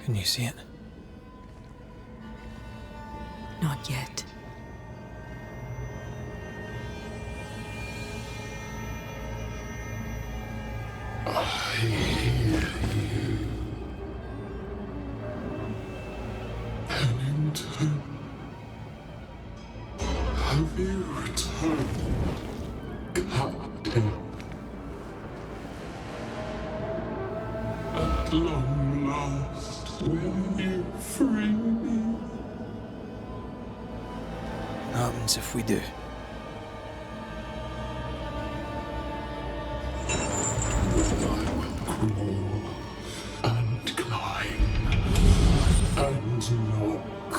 Can you see it? Not yet. I hear you. Pennington. Have you returned, Captain? At long last, will you free me? What happens if we do? I will crawl and climb and knock,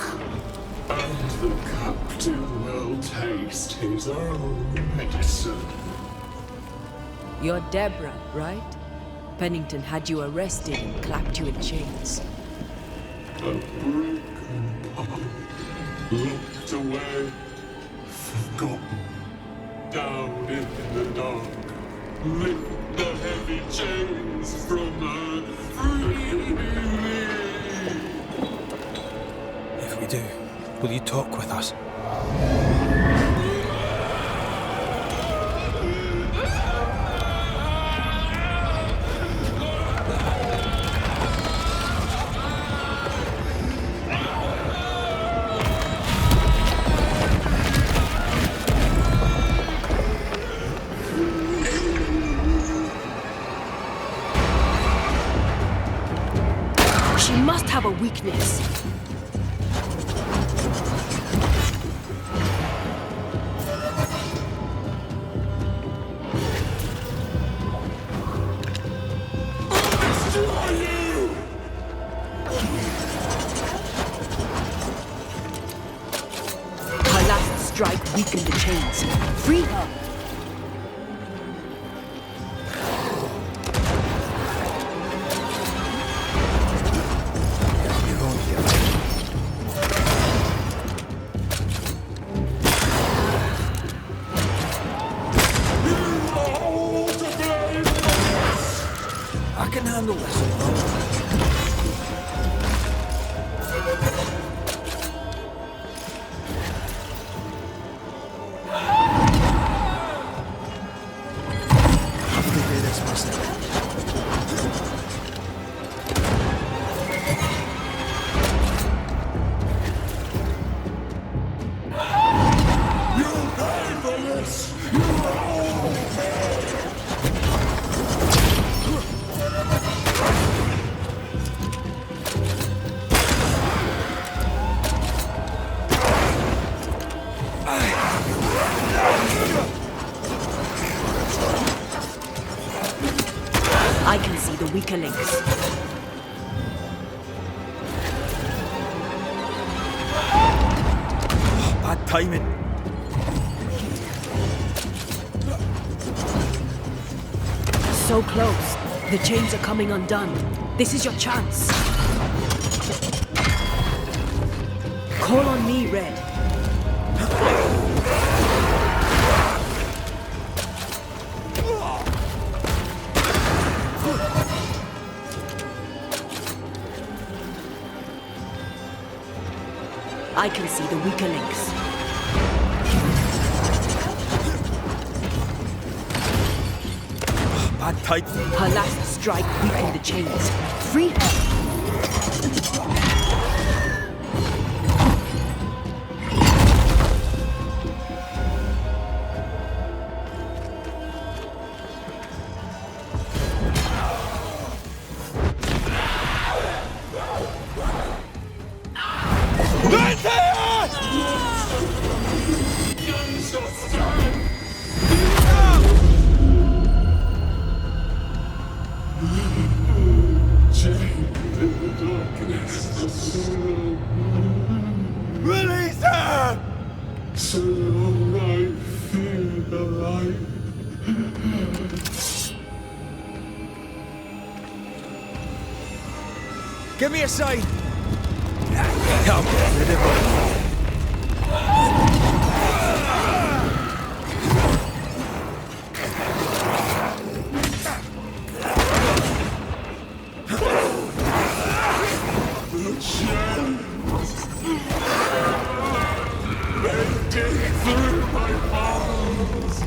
and the captain will taste his own medicine. You're Deborah, right? Pennington had you arrested and clapped you in chains. A broken heart, locked away, forgotten, down in the dark. Lift the heavy chains from her, free me. If we do, will you talk with us? She must have a weakness. Her last strike weakened the chains. Free her! I can handle this. I have to do this myself. You'll pay for this! You all pay! I can see the weaker links. Bad timing. So close. The chains are coming undone. This is your chance. Call on me, Red. I can see the weaker links. Bad timing. Her last strike weakened the chains. Free her! Release her! So long I fear the light. Give me a sign! Help! Rid of her. dig through my bones.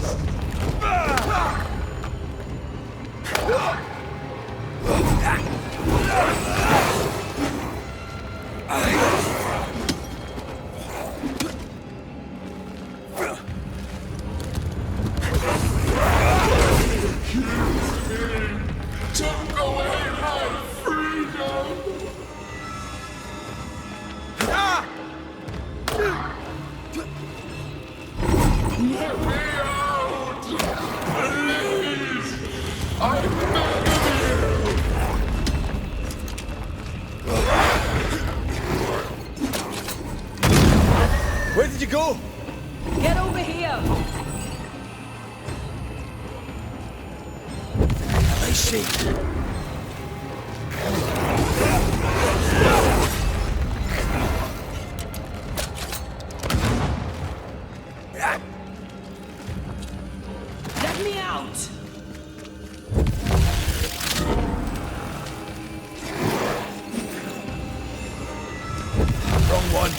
Took away my freedom. Let me out! Please! I beg of you! Where did you go? Get over here! Nice shape. Let me out! Wrong one.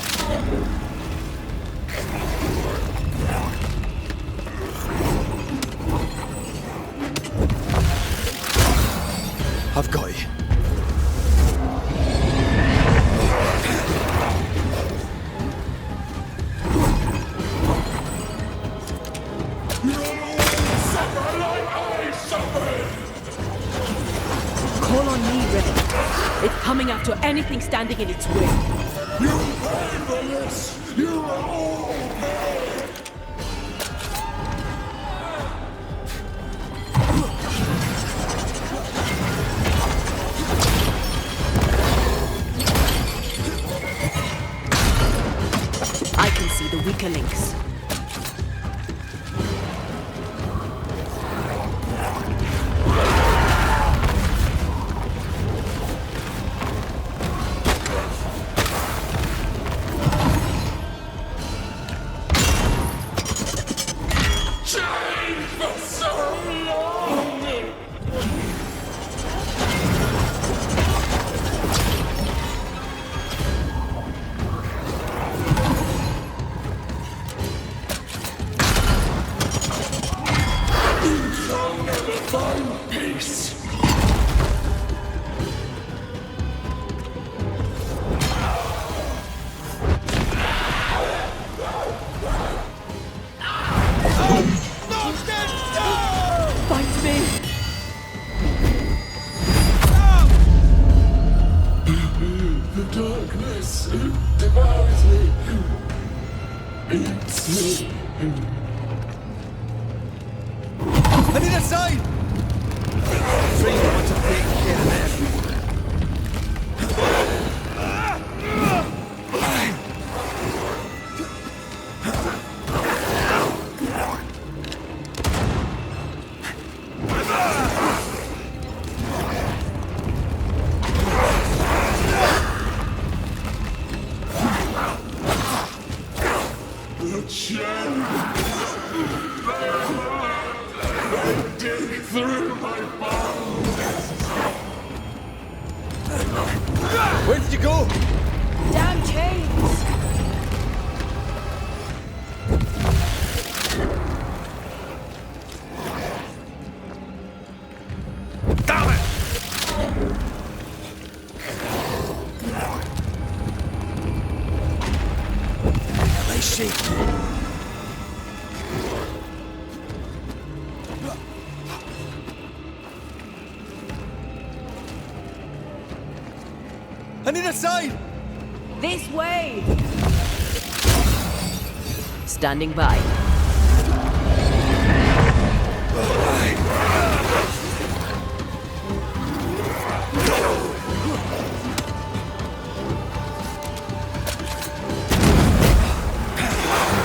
I've got you. Suffer like I suffered! Call on me, Red. It's coming after anything standing in its way. You paid for this! You are all paid! I can see the weaker links. Chained for so long! You'll never find peace! Fight me! The darkness devours me. Eats me. I need a sign! Three want to take care of them. The chain. They dig through my bones. Where did you go? Damn chains! Damn it! Nice shape. I need a sign! This way! Standing by.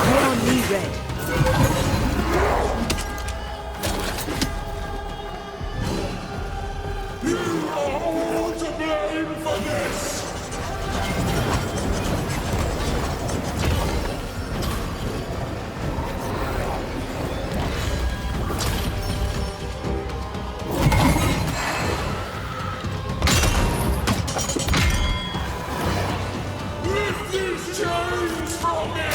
Call on me, Red. You are all to blame for this. Lift these chains from me!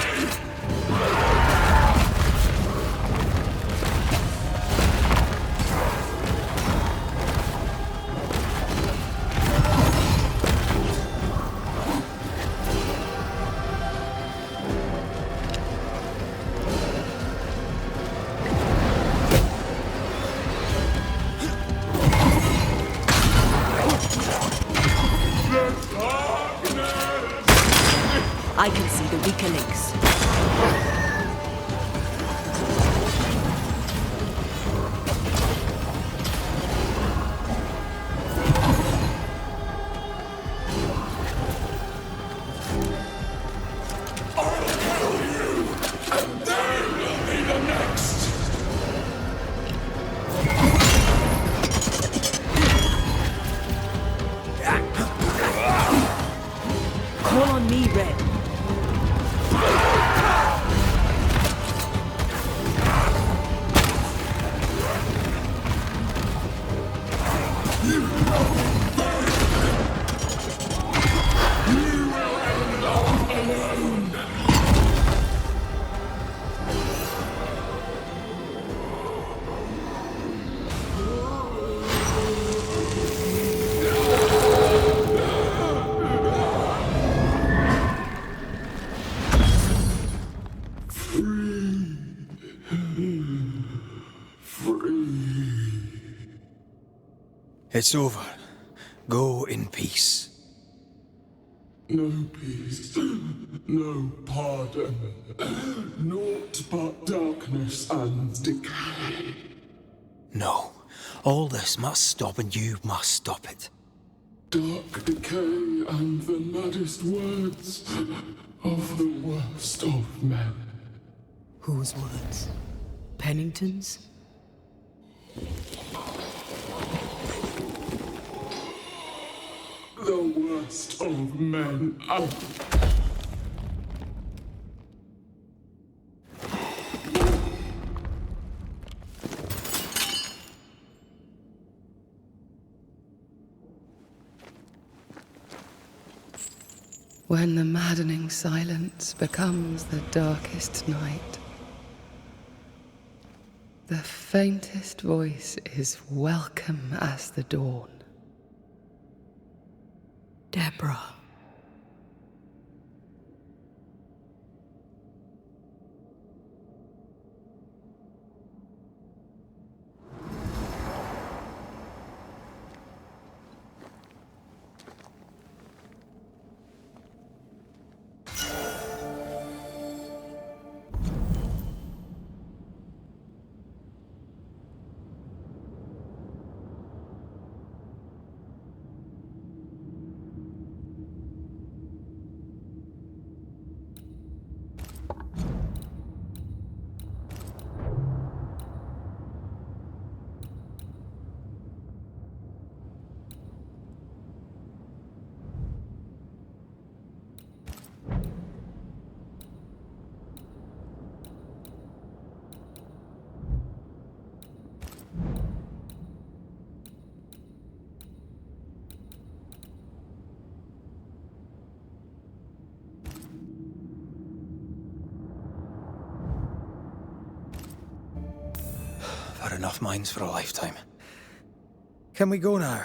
It's over. Go in peace. No peace, no pardon, naught but darkness and decay. No. All this must stop and you must stop it. Dark decay and the maddest words of the worst of men. Whose words? Pennington's? The worst of men. When the maddening silence becomes the darkest night, the faintest voice is welcome as the dawn. Deborah. I've had enough minds for a lifetime. Can we go now?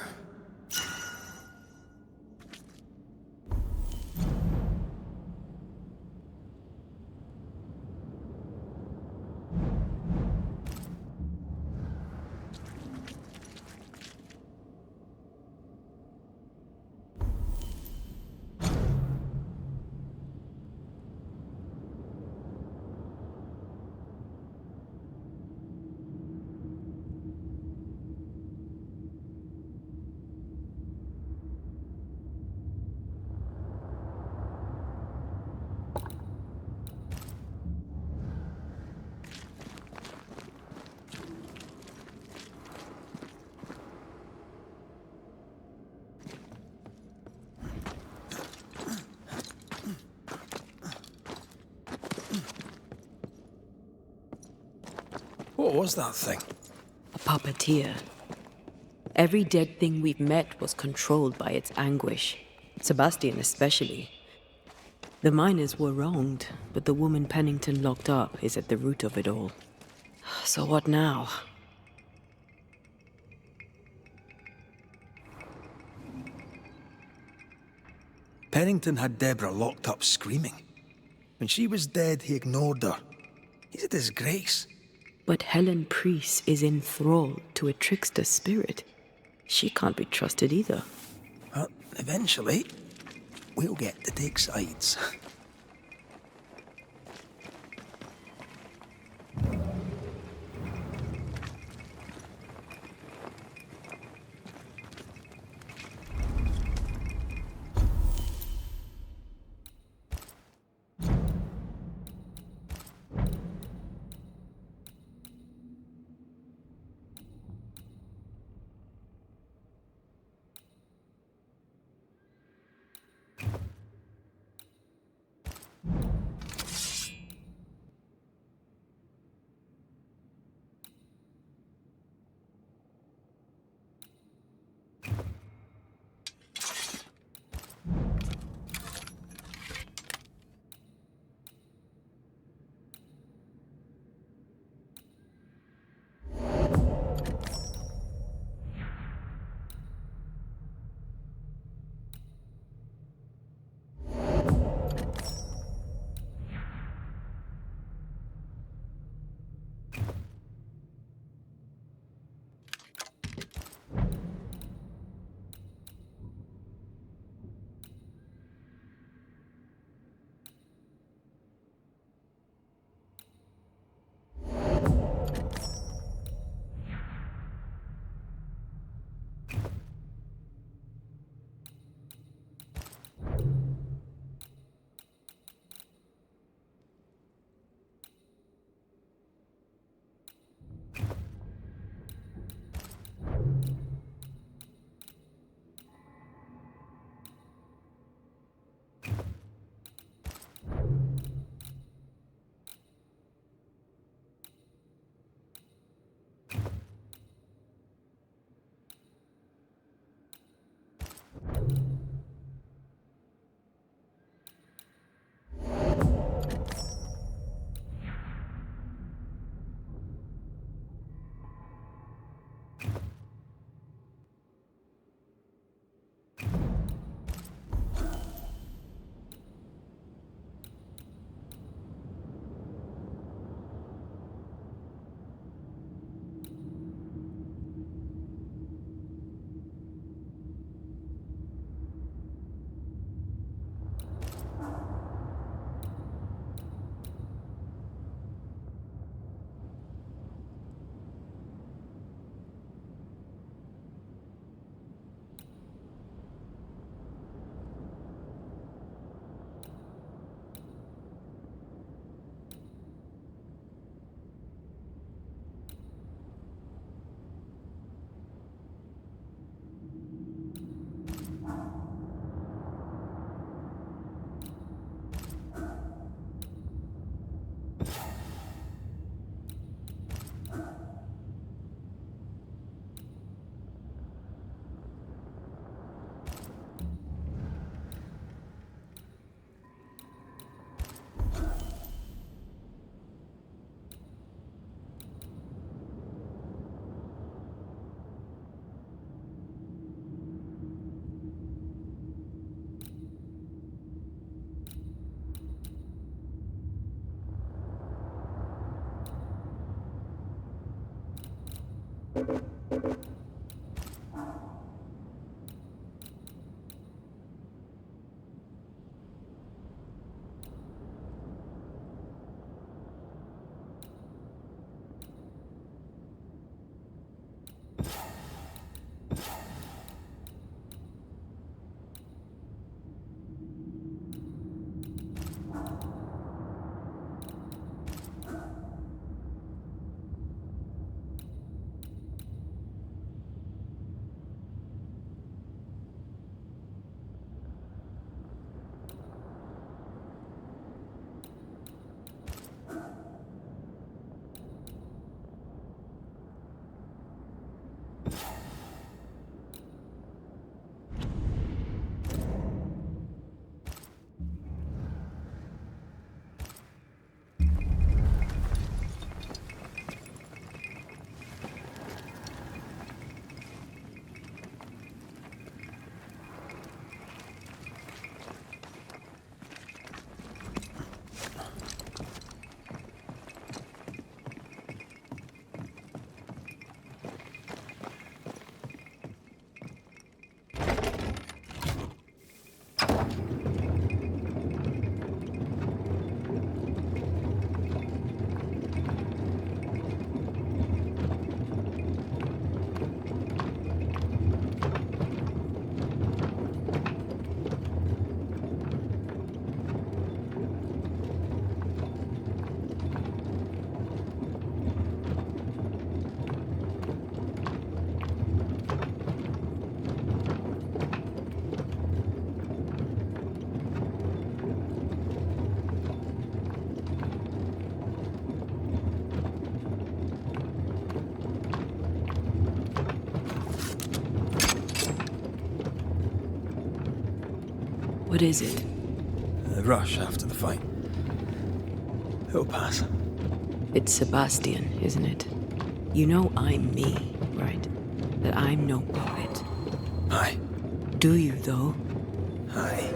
What was that thing? A puppeteer. Every dead thing we've met was controlled by its anguish. Sebastian especially. The miners were wronged, but the woman Pennington locked up is at the root of it all. So what now? Pennington had Deborah locked up screaming. When she was dead, he ignored her. He's a disgrace. But Helen Priest is enthralled to a trickster spirit. She can't be trusted either. Well, eventually, we'll get to take sides. What is it? The rush after the fight. It'll pass. It's Sebastian, isn't it? You know I'm me, right? That I'm no poet. Aye. Do you, though? Aye.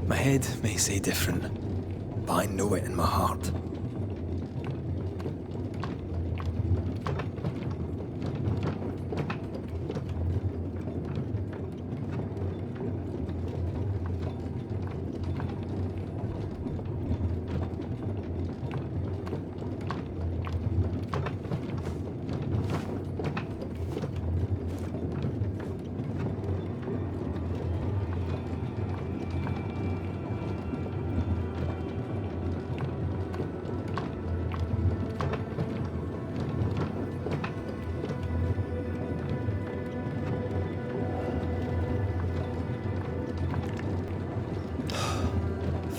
My head may say different, but I know it in my heart.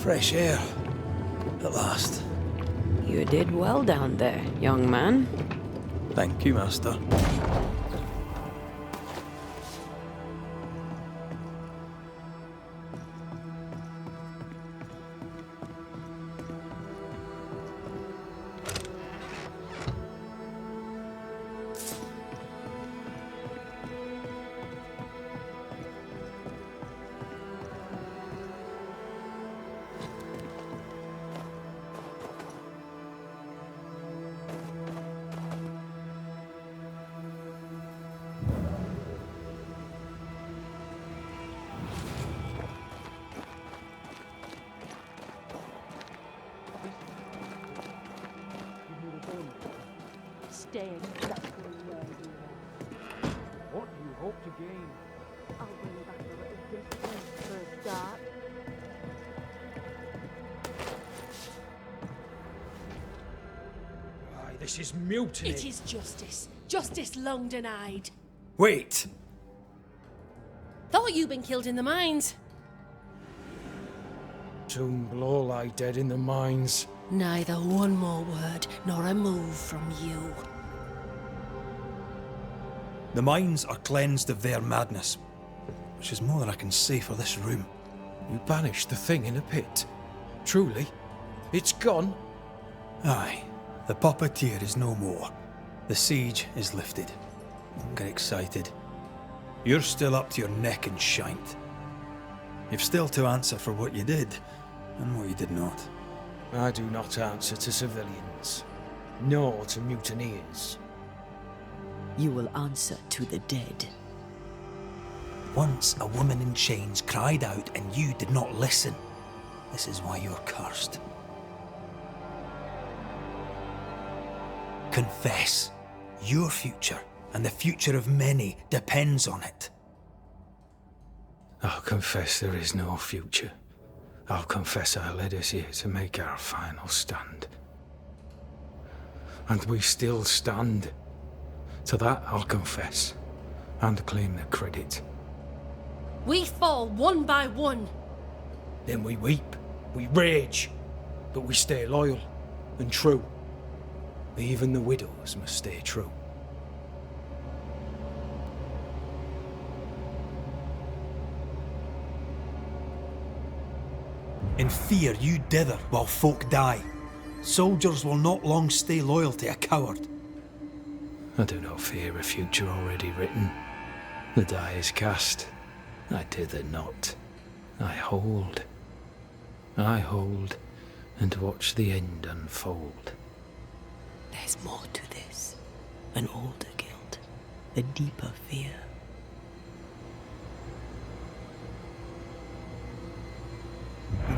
Fresh air. At last. You did well down there, young man. Thank you, Master. Staying exactly where you are. What do you hope to gain? I'll bring back a little distance for a start. Why, this is mutiny. It is justice. Justice long denied. Wait! Thought you'd been killed in the mines. Soon blow lie dead in the mines. Neither one more word nor a move from you. The mines are cleansed of their madness, which is more than I can say for this room. You banished the thing in a pit. Truly, it's gone. Aye, the puppeteer is no more. The siege is lifted. Don't get excited. You're still up to your neck in shite. You've still to answer for what you did, and what you did not. I do not answer to civilians, nor to mutineers. You will answer to the dead. Once a woman in chains cried out and you did not listen. This is why you're cursed. Confess. Your future and the future of many depends on it. I'll confess there is no future. I'll confess I led us here to make our final stand. And we still stand. To that I'll confess, and claim the credit. We fall one by one. Then we weep, we rage, but we stay loyal and true. Even the widows must stay true. In fear you dither while folk die. Soldiers will not long stay loyal to a coward. I do not fear a future already written. The die is cast. I dither not. I hold, and watch the end unfold. There's more to this. An older guilt. A deeper fear.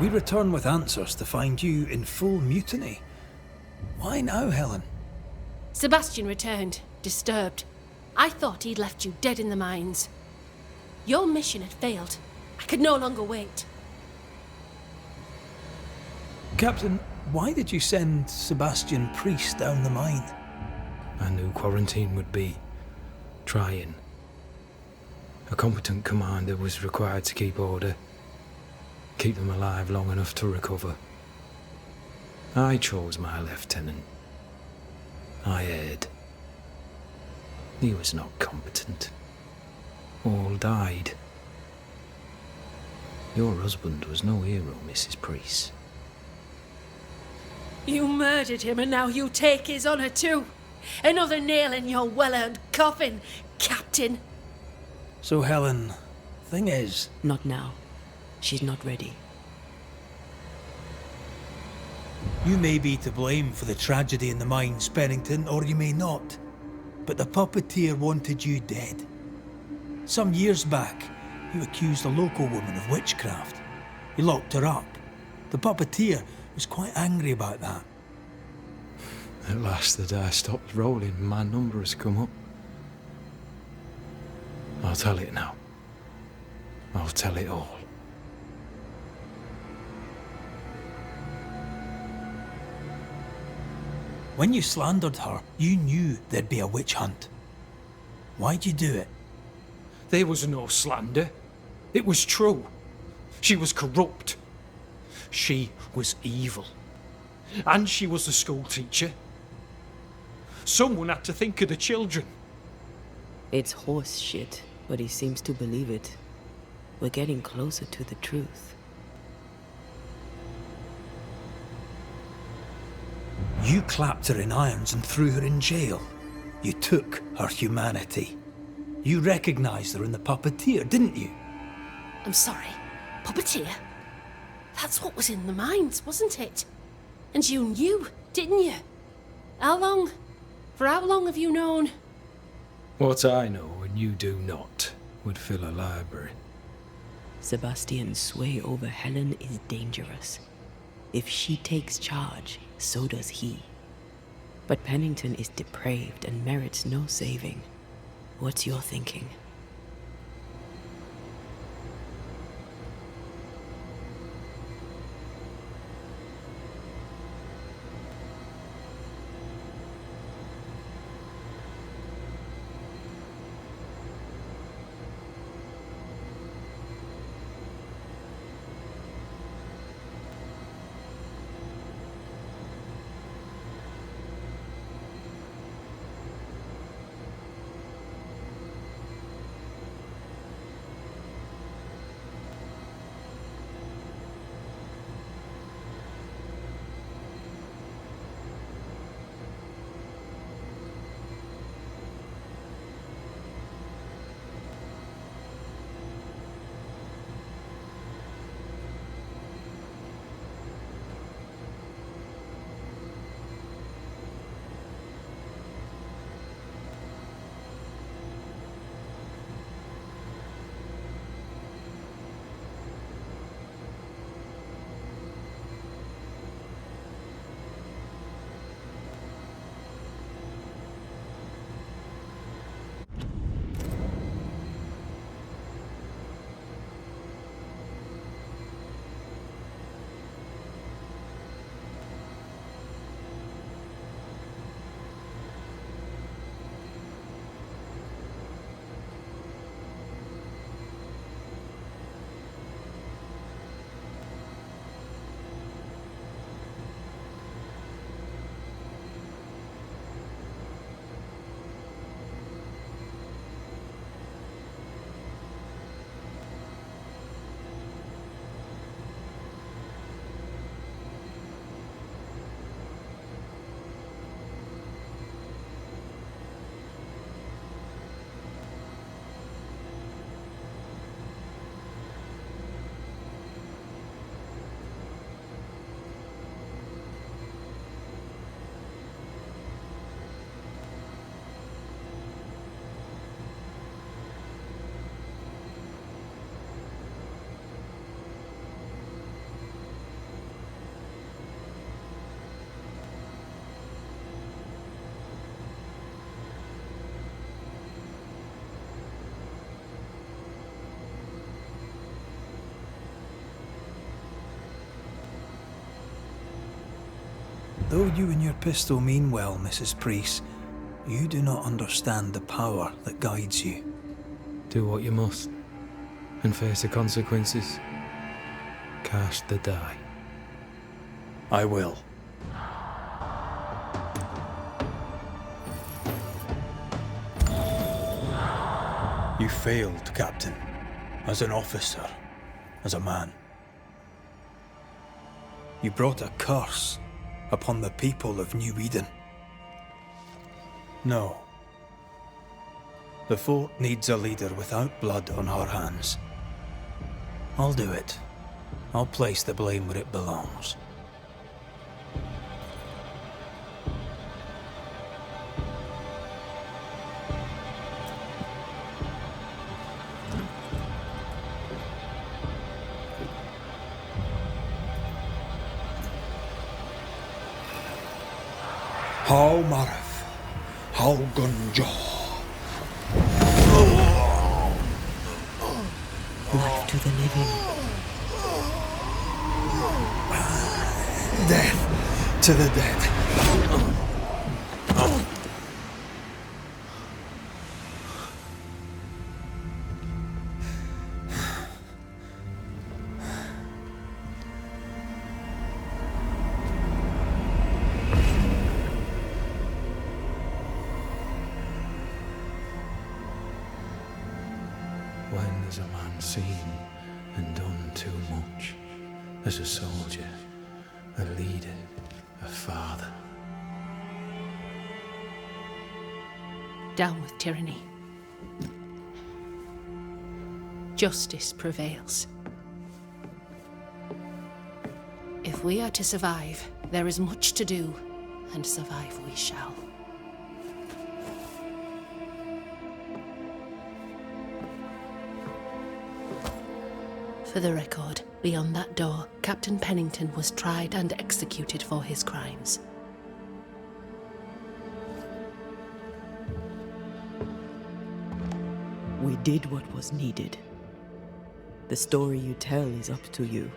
We return with answers to find you in full mutiny. Why now, Helen? Sebastian returned, disturbed. I thought he'd left you dead in the mines. Your mission had failed. I could no longer wait. Captain, why did you send Sebastian Priest down the mine? I knew quarantine would be trying. A competent commander was required to keep order. Keep them alive long enough to recover. I chose my lieutenant. I erred. He was not competent. All died. Your husband was no hero, Mrs. Priest. You murdered him and now you take his honour too. Another nail in your well-earned coffin, Captain. So, Helen, thing is... Not now. She's not ready. You may be to blame for the tragedy in the mines, Pennington, or you may not. But the puppeteer wanted you dead. Some years back, you accused a local woman of witchcraft. You locked her up. The puppeteer was quite angry about that. At last the die stopped rolling, my number has come up. I'll tell it now. I'll tell it all. When you slandered her, you knew there'd be a witch hunt. Why'd you do it? There was no slander. It was true. She was corrupt. She was evil. And she was a school teacher. Someone had to think of the children. It's horse shit, but he seems to believe it. We're getting closer to the truth. You clapped her in irons and threw her in jail. You took her humanity. You recognized her in the puppeteer, didn't you? I'm sorry. Puppeteer? That's what was in the mines, wasn't it? And you knew, didn't you? How long? For how long have you known? What I know and you do not would fill a library. Sebastian's sway over Helen is dangerous. If she takes charge, so does he. But Pennington is depraved and merits no saving. What's your thinking? Though you and your pistol mean well, Mrs. Priest, you do not understand the power that guides you. Do what you must, and face the consequences. Cast the die. I will. You failed, Captain. As an officer, as a man. You brought a curse upon the people of New Eden. No. The fort needs a leader without blood on her hands. I'll do it. I'll place the blame where it belongs. How Marif, how Gunjo. Life to the living. Death to the dead. When has a man seen and done too much? As a soldier, a leader, a father. Down with tyranny. Justice prevails. If we are to survive, there is much to do, and survive we shall. For the record, beyond that door, Captain Pennington was tried and executed for his crimes. We did what was needed. The story you tell is up to you.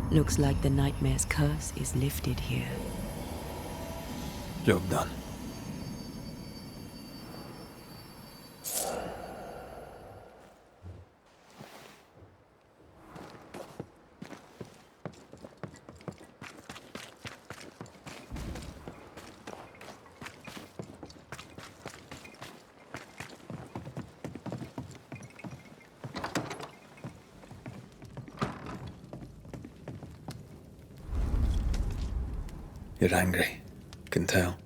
Looks like the nightmare's curse is lifted here. Job done. You're angry. Can tell.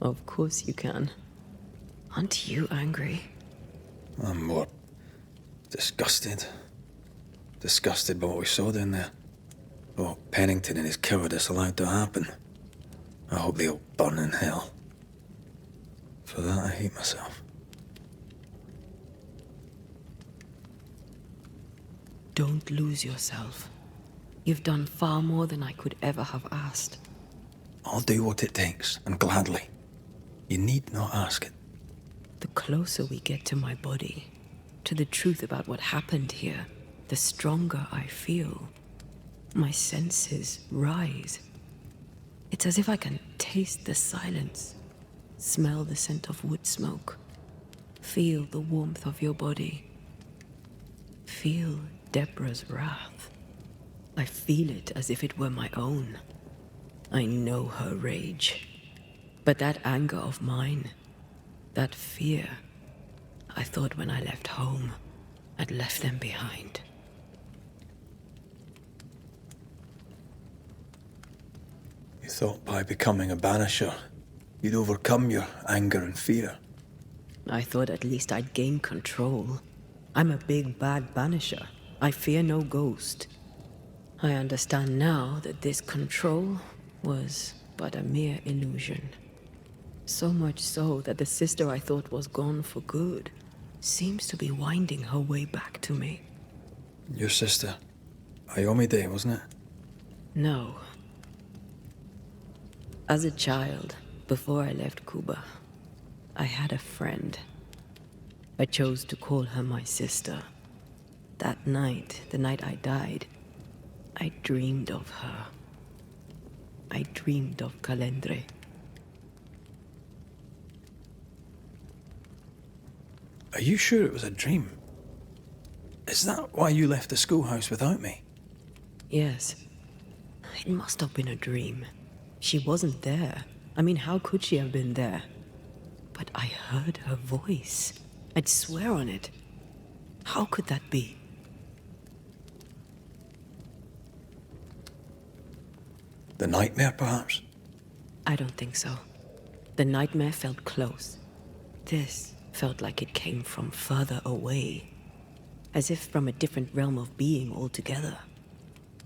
Of course you can. Aren't you angry? I'm more disgusted. Disgusted by what we saw down there. What Pennington and his cowardice allowed to happen. I hope they'll burn in hell. For that I hate myself. Don't lose yourself. You've done far more than I could ever have asked. I'll do what it takes, and gladly. You need not ask it. The closer we get to my body, to the truth about what happened here, the stronger I feel. My senses rise. It's as if I can taste the silence, smell the scent of wood smoke, feel the warmth of your body, feel Deborah's wrath. I feel it as if it were my own. I know her rage. But that anger of mine, that fear, I thought when I left home, I'd left them behind. You thought by becoming a banisher, you'd overcome your anger and fear. I thought at least I'd gain control. I'm a big bad banisher. I fear no ghost. I understand now that this control was but a mere illusion. So much so that the sister I thought was gone for good seems to be winding her way back to me. Your sister. Iomi Day, wasn't it? No. As a child, before I left Cuba, I had a friend. I chose to call her my sister. That night, the night I died, I dreamed of her. I dreamed of Calendre. Are you sure it was a dream? Is that why you left the schoolhouse without me? Yes. It must have been a dream. She wasn't there. I mean, how could she have been there? But I heard her voice. I'd swear on it. How could that be? The nightmare, perhaps? I don't think so. The nightmare felt close. This felt like it came from further away. As if from a different realm of being altogether.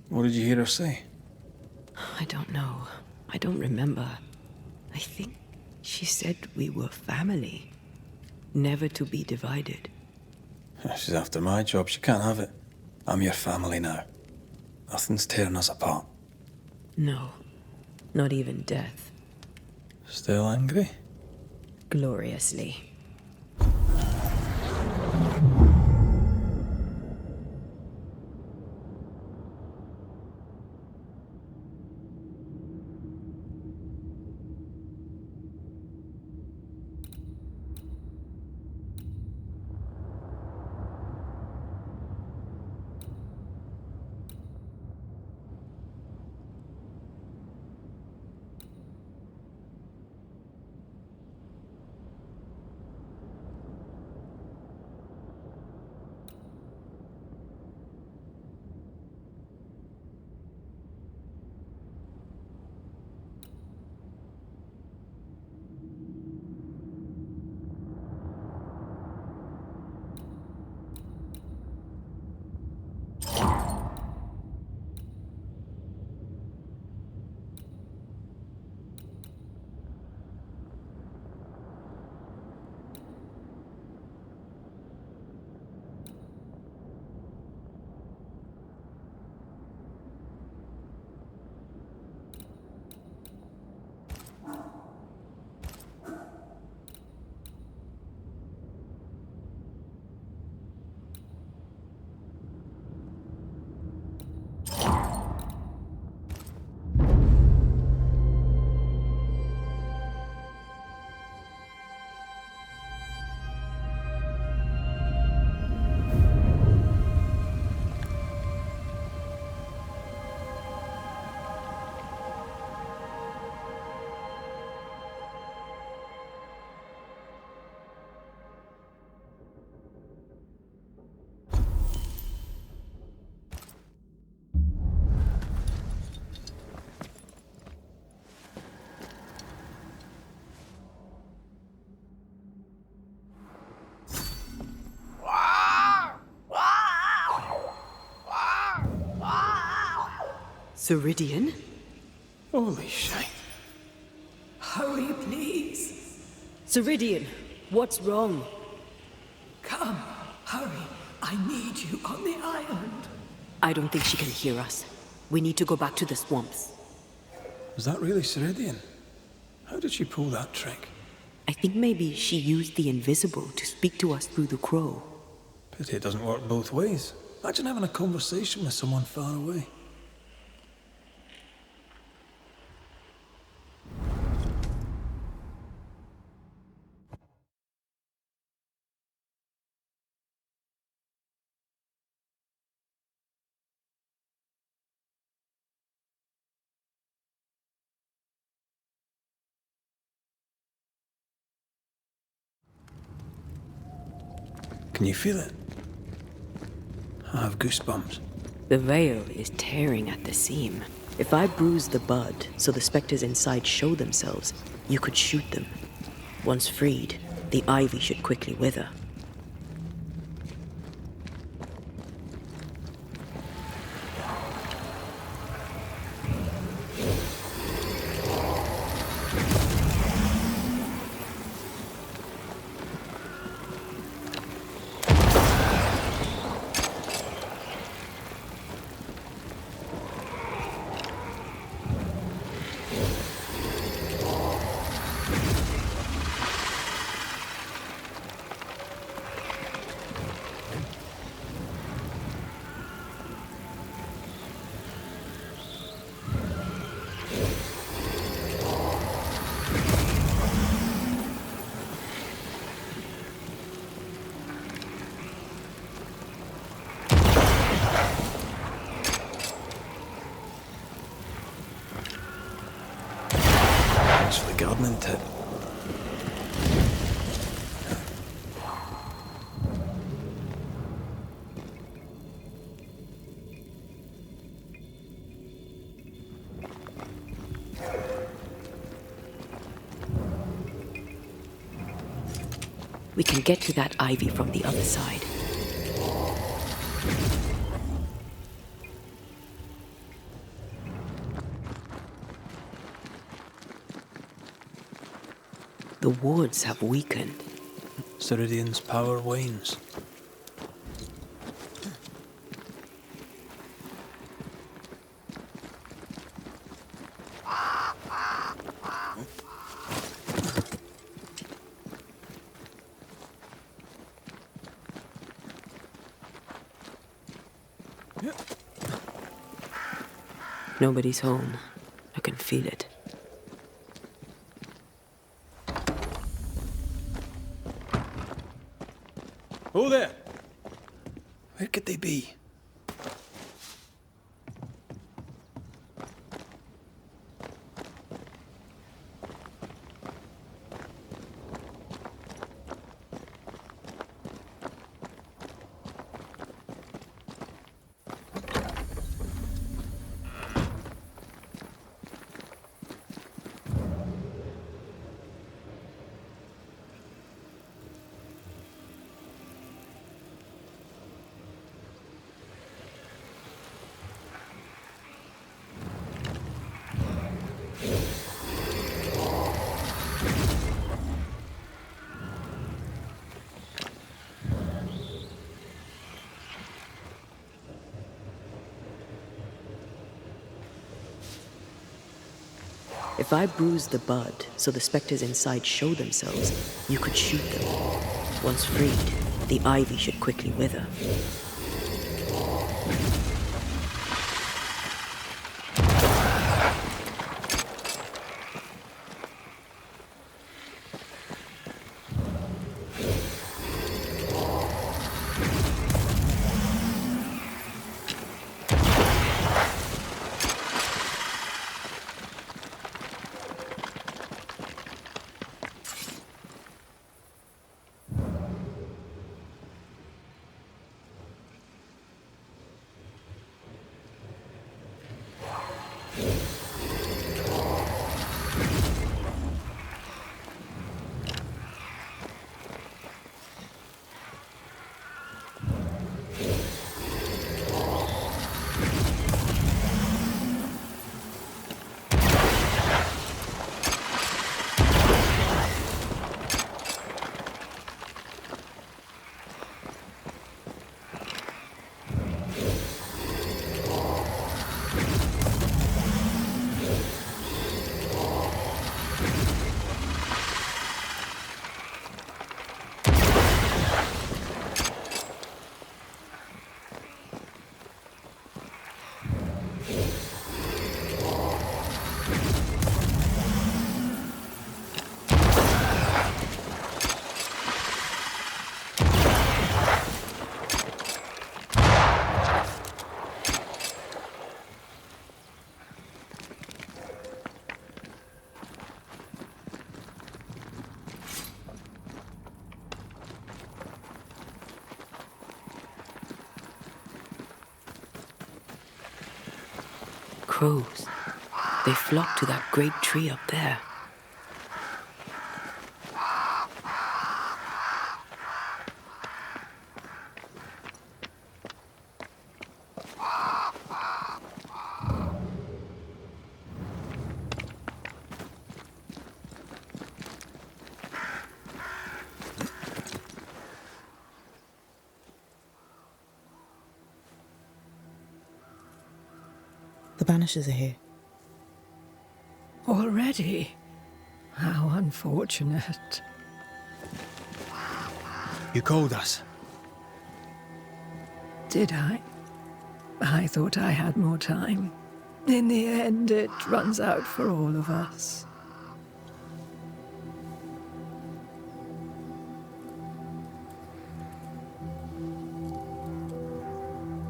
What did you hear her say? I don't know. I don't remember. I think she said we were family. Never to be divided. She's after my job. She can't have it. I'm your family now. Nothing's tearing us apart. No. Not even death. Still angry? Gloriously. Ceridian? Holy shit. Hurry, please. Ceridian, what's wrong? Come, hurry. I need you on the island. I don't think she can hear us. We need to go back to the swamps. Was that really Ceridian? How did she pull that trick? I think maybe she used the invisible to speak to us through the crow. Pity it doesn't work both ways. Imagine having a conversation with someone far away. Can you feel it? I have goosebumps. The veil is tearing at the seam. If I bruise the bud so the specters inside show themselves, you could shoot them. Once freed, the ivy should quickly wither. Thanks for the gardening tip. We can get to that ivy from the other side. The wards have weakened. Ceridian's power wanes. Nobody's home. I can feel it. Oh there! Where could they be? If I bruise the bud so the specters inside show themselves, you could shoot them. Once freed, the ivy should quickly wither. Crows. They flock to that great tree up there. The Banishers are here. Already? How unfortunate. You called us. Did I? I thought I had more time. In the end, it runs out for all of us.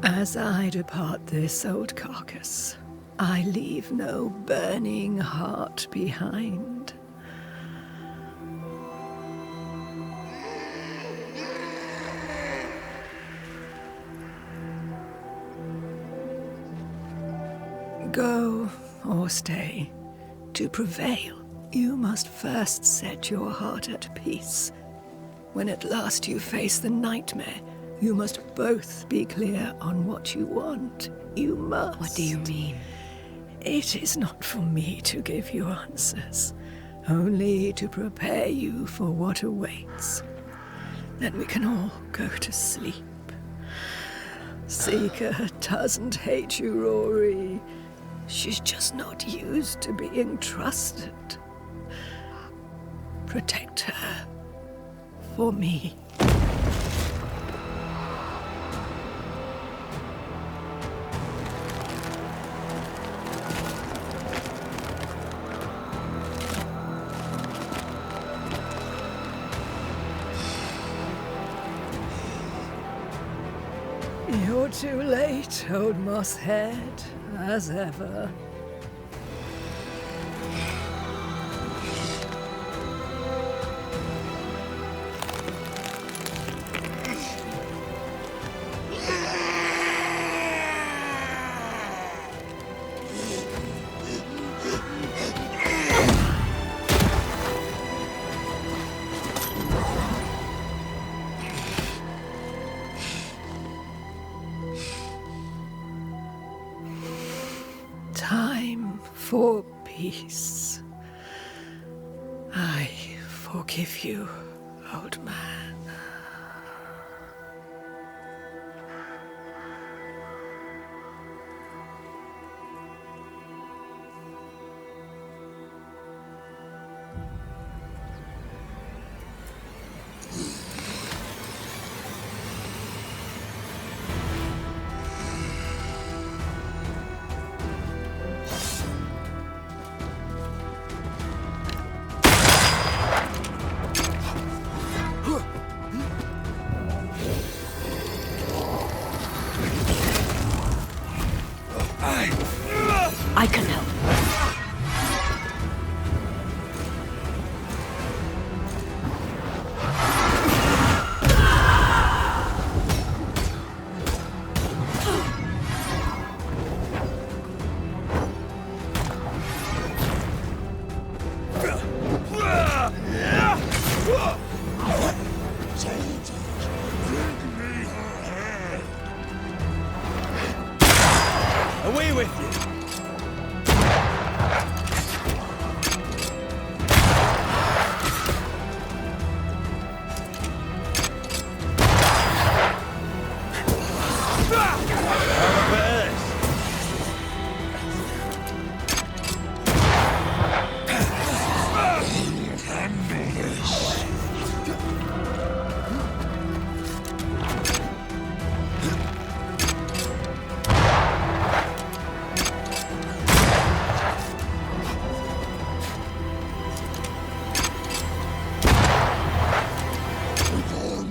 As I depart this old carcass, I leave no burning heart behind. Go or stay. To prevail, you must first set your heart at peace. When at last you face the nightmare, you must both be clear on what you want. You must. What do you mean? It is not for me to give you answers, only to prepare you for what awaits. Then we can all go to sleep. Seeker doesn't hate you, Rory. She's just not used to being trusted. Protect her. For me. You're too late, old mosshead, as ever. Time for peace. I forgive you, old man. I can help. Away with you!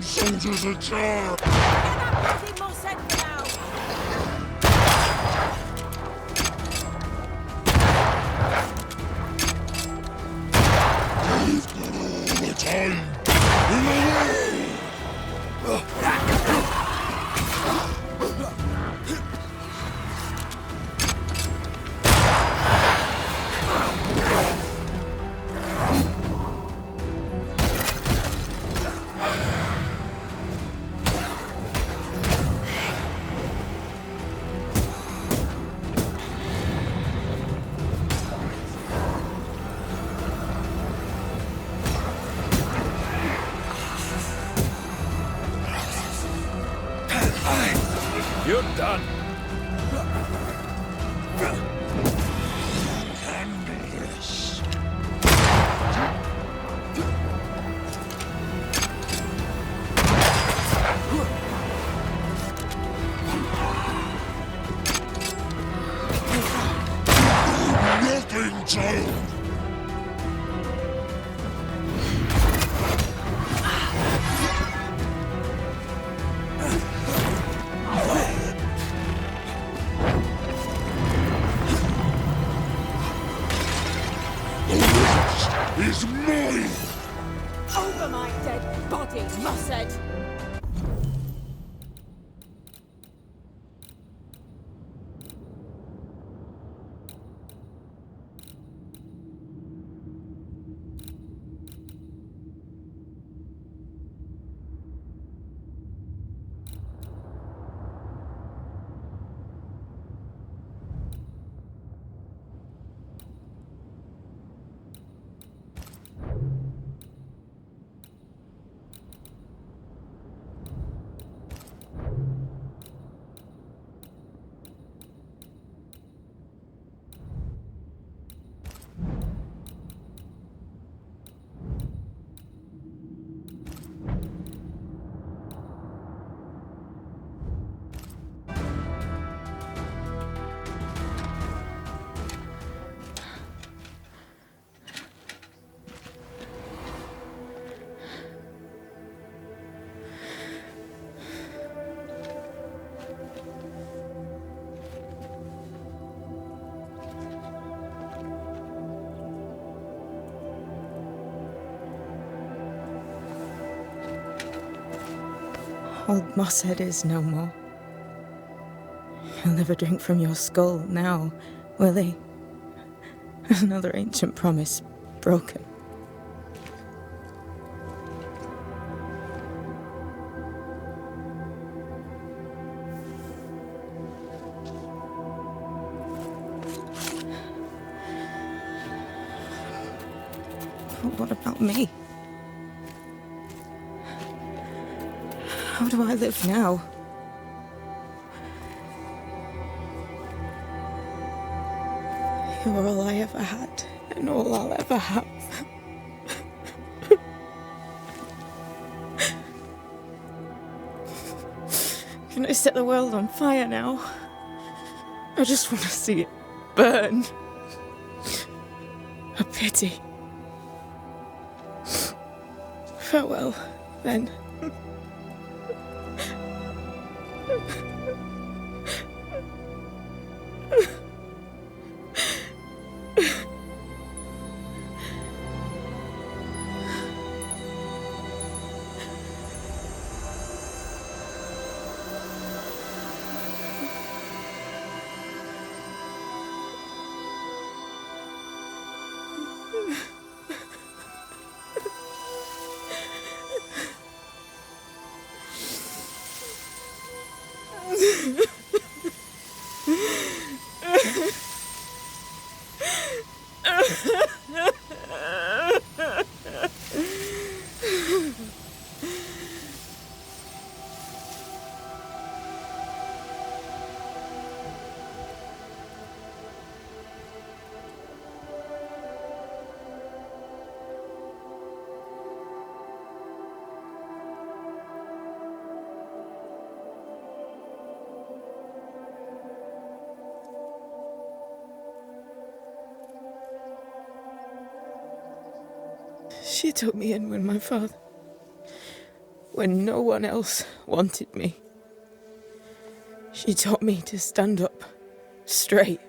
Soldiers are charged! We've got all the time in the world! You're done. Handle this. Nothing, child. is mine! Over my dead body, Mossad! Old Mossad is no more. He'll never drink from your skull now, will he? Another ancient promise broken. But what about me? How do I live now? You are all I ever had, and all I'll ever have. Can I set the world on fire now? I just want to see it burn. A pity. Farewell, then. She took me in when when no one else wanted me. She taught me to stand up straight.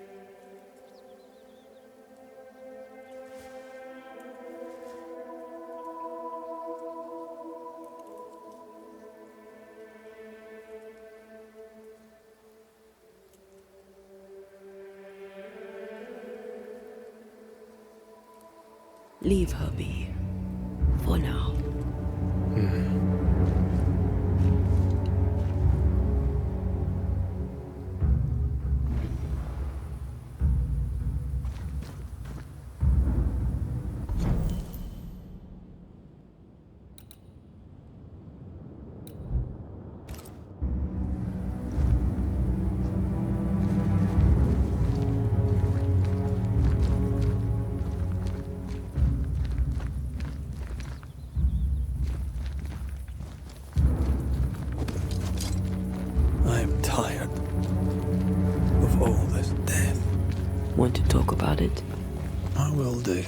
Leave her be. For now. Want to talk about it? I will do.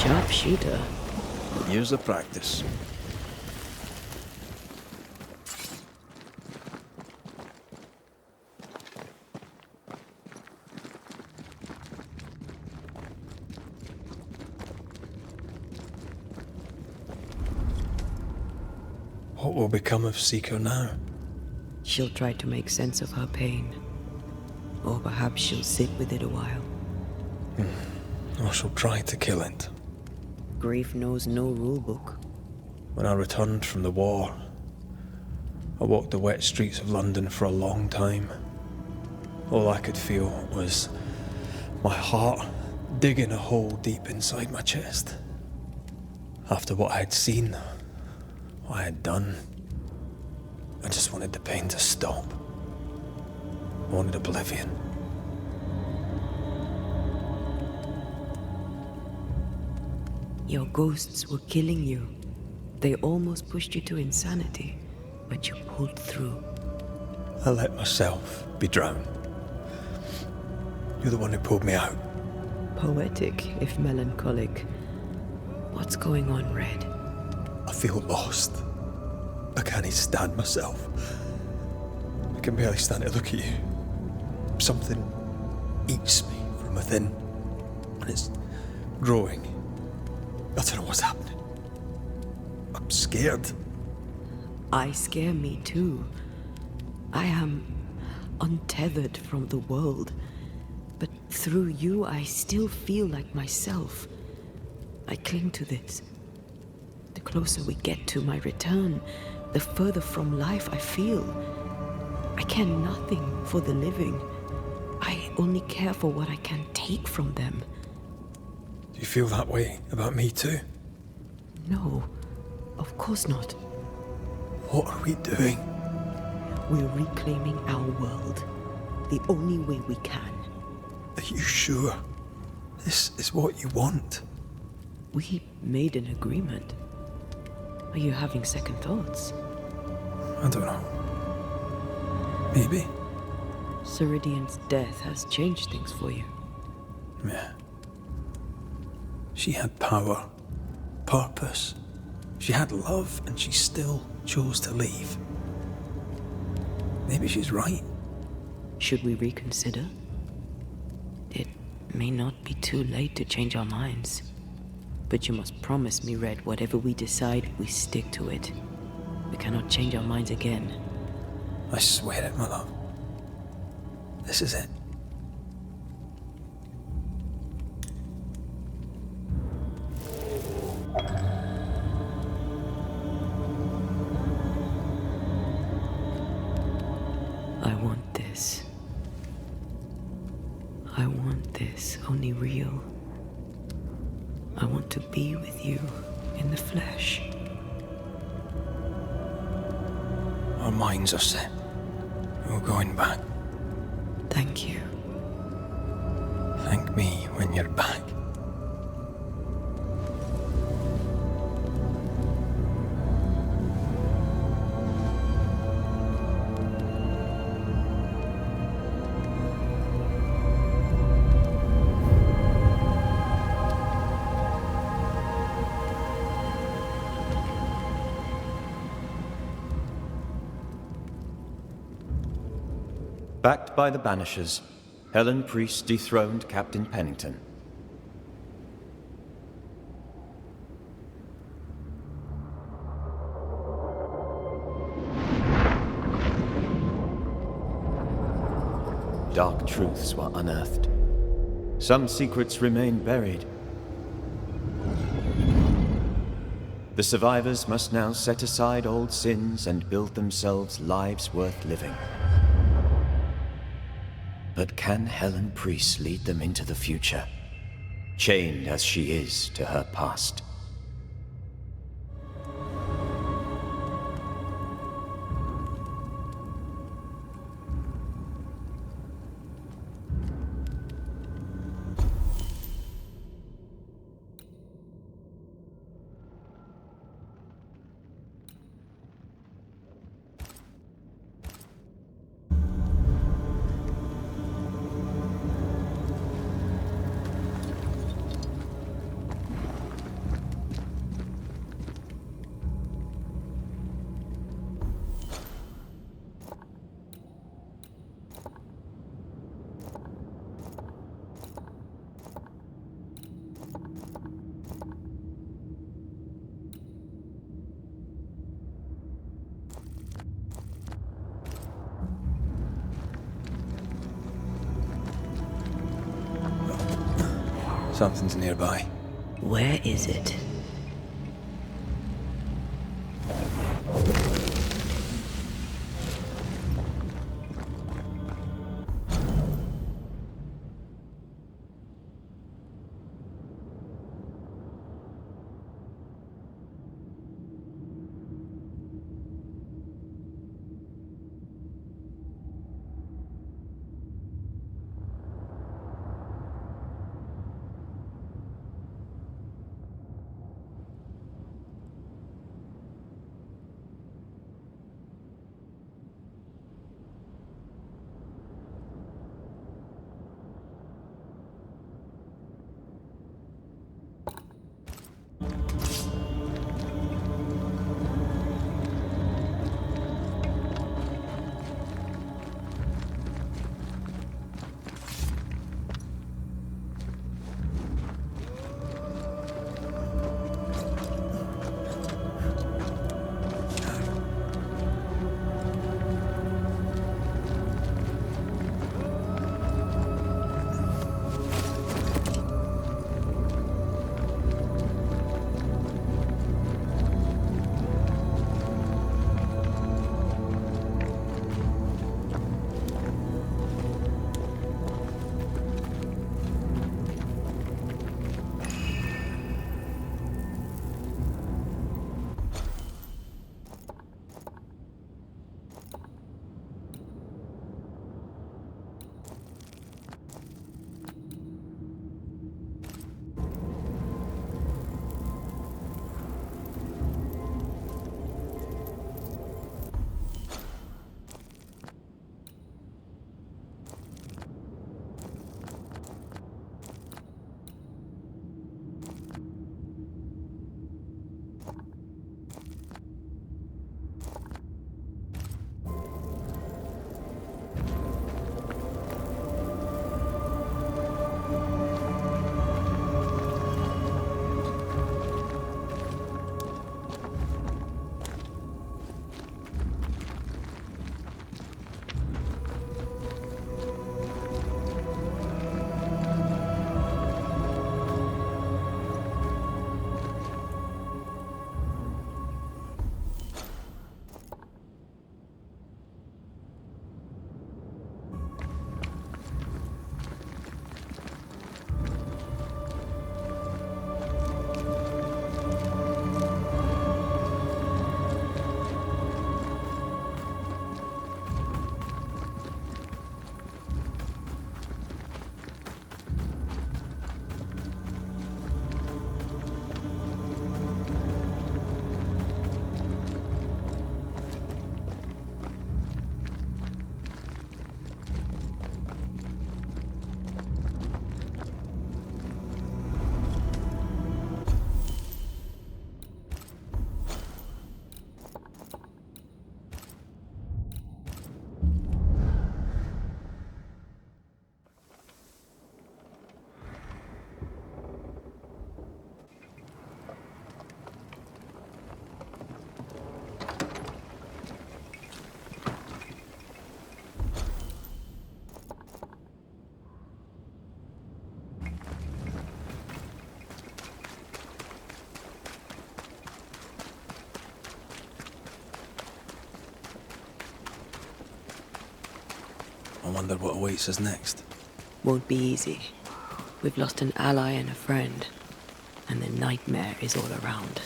Sharpshooter. Years of practice. What will become of Seeker now? She'll try to make sense of her pain. Or perhaps she'll sit with it a while. Or she'll try to kill it. Grief knows no rule book. When I returned from the war, I walked the wet streets of London for a long time. All I could feel was my heart digging a hole deep inside my chest. After what I had seen, what I had done, I just wanted the pain to stop. I wanted oblivion. Your ghosts were killing you. They almost pushed you to insanity, but you pulled through. I let myself be drowned. You're the one who pulled me out. Poetic, if melancholic. What's going on, Red? I feel lost. I can't even stand myself. I can barely stand to look at you. Something eats me from within, and it's growing. I don't know what's happening. I'm scared. I scare me too. I am untethered from the world, but through you I still feel like myself. I cling to this. The closer we get to my return, the further from life I feel. I care nothing for the living. I only care for what I can take from them. Do you feel that way about me too? No, of course not. What are we doing? We're reclaiming our world. The only way we can. Are you sure? This is what you want? We made an agreement. Are you having second thoughts? I don't know. Maybe. Ceridian's death has changed things for you. Yeah. She had power, purpose. She had love, and she still chose to leave. Maybe she's right. Should we reconsider? It may not be too late to change our minds. But you must promise me, Red, whatever we decide, we stick to it. We cannot change our minds again. I swear it, my love. This is it. I want this. I want this, only real. I want to be with you in the flesh. Our minds are set. We're going back. Thank you. Thank me when you're back. Backed by the Banishers, Helen Priest dethroned Captain Pennington. Dark truths were unearthed. Some secrets remain buried. The survivors must now set aside old sins and build themselves lives worth living. But can Helen Priest lead them into the future, chained as she is to her past? Something's nearby. Where is it? I wonder what awaits us next. Won't be easy. We've lost an ally and a friend, and the nightmare is all around.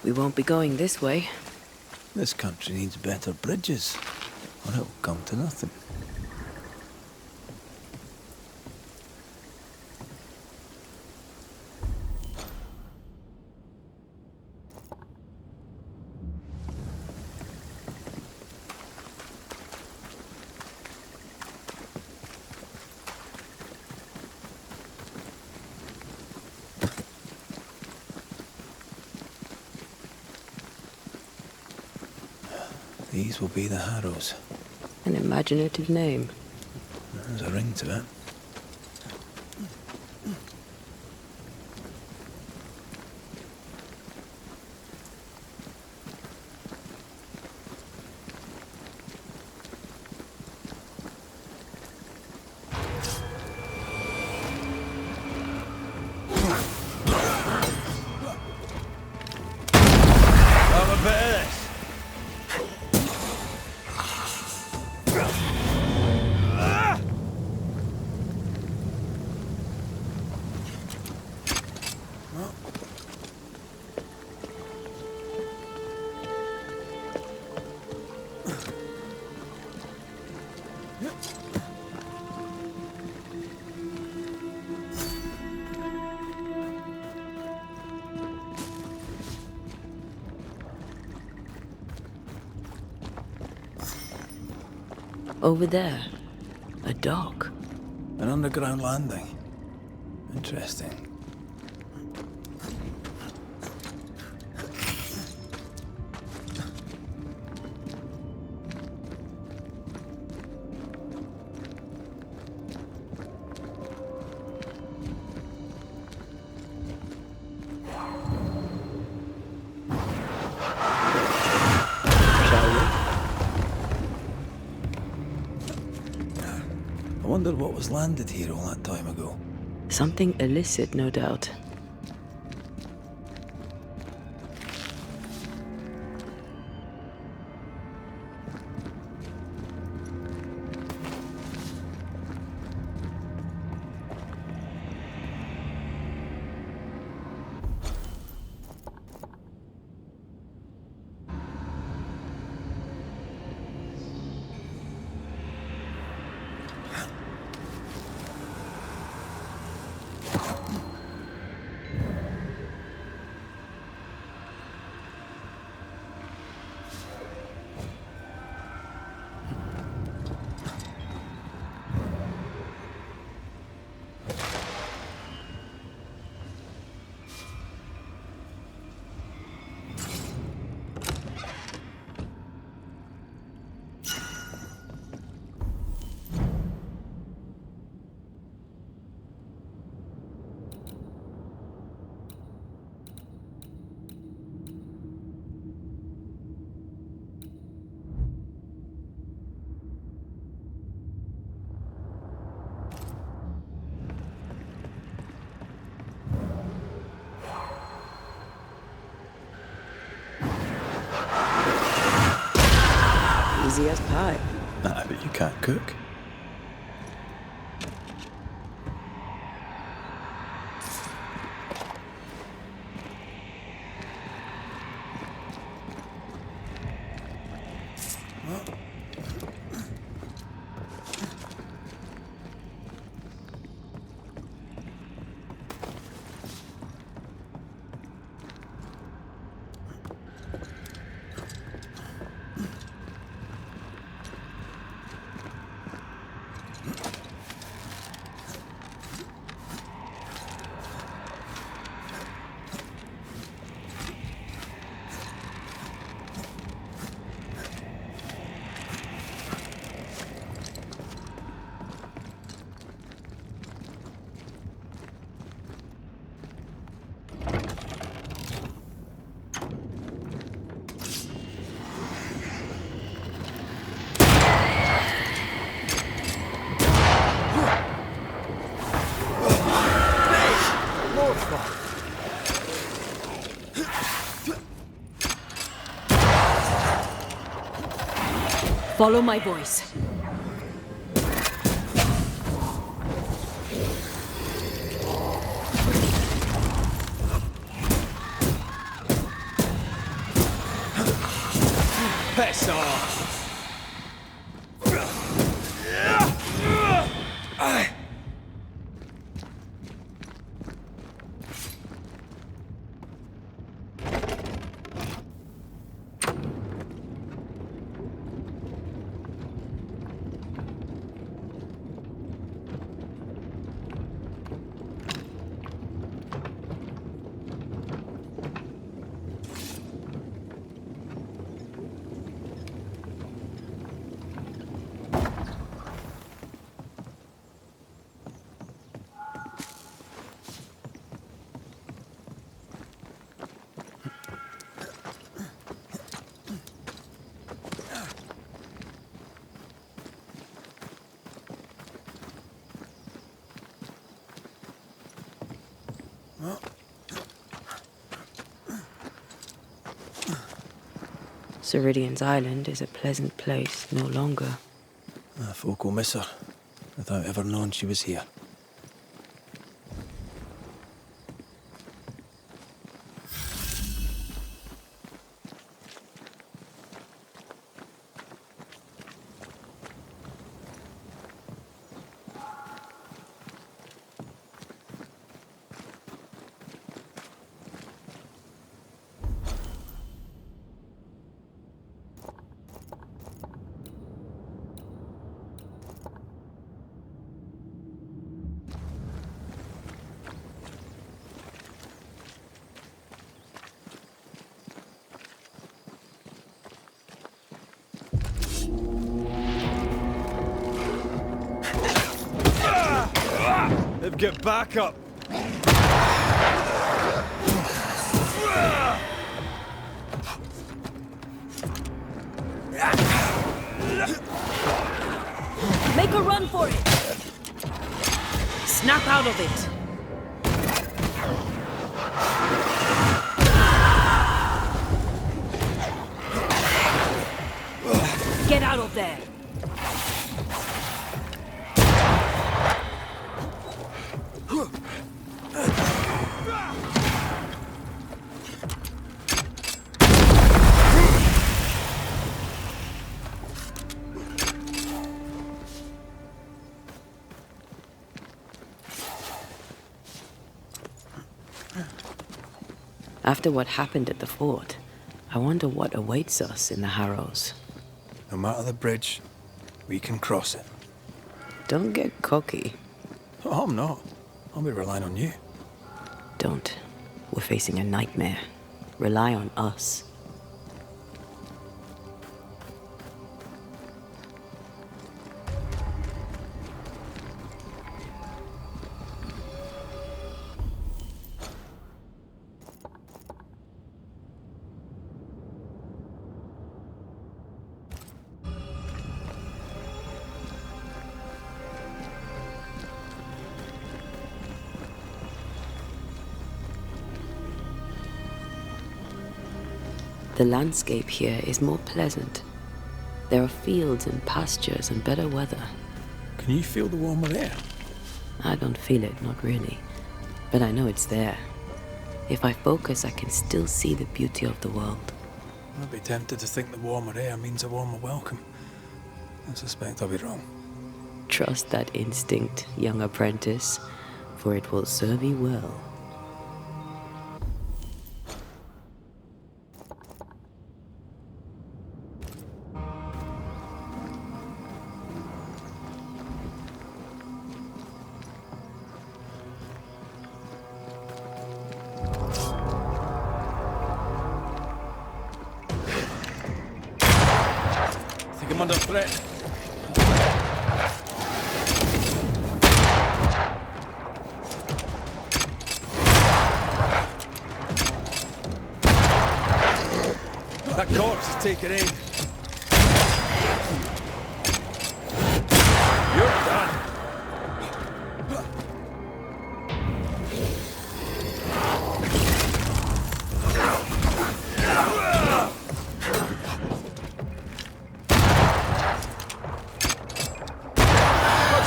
We won't be going this way. This country needs better bridges, or it'll come to nothing. These will be the Harrows. An imaginative name. There's a ring to it. Over there, a dock. An underground landing. Interesting. I wonder what was landed here all that time ago. Something illicit, no doubt. Easy as pie. Nah, but you can't cook. Follow my voice. Piss off! Ceridian's island is a pleasant place no longer. Folk will miss her, without ever knowing she was here. Get back up! Make a run for it! Snap out of it! Get out of there! After what happened at the fort, I wonder what awaits us in the Harrows. No matter the bridge, we can cross it. Don't get cocky. Oh, I'm not. I'll be relying on you. Don't. We're facing a nightmare. Rely on us. The landscape here is more pleasant. There are fields and pastures and better weather. Can you feel the warmer air? I don't feel it, not really. But I know it's there. If I focus, I can still see the beauty of the world. I'd be tempted to think the warmer air means a warmer welcome. I suspect I'll be wrong. Trust that instinct, young apprentice, for it will serve you well. I'm under threat. That corpse is taking aim. You're done.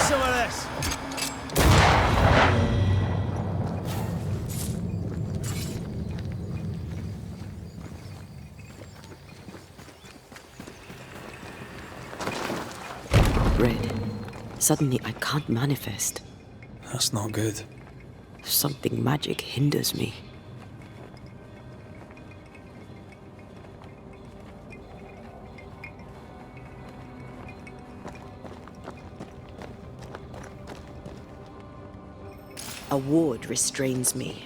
Some of this. Red. Suddenly I can't manifest. That's not good. Something magic hinders me. A ward restrains me.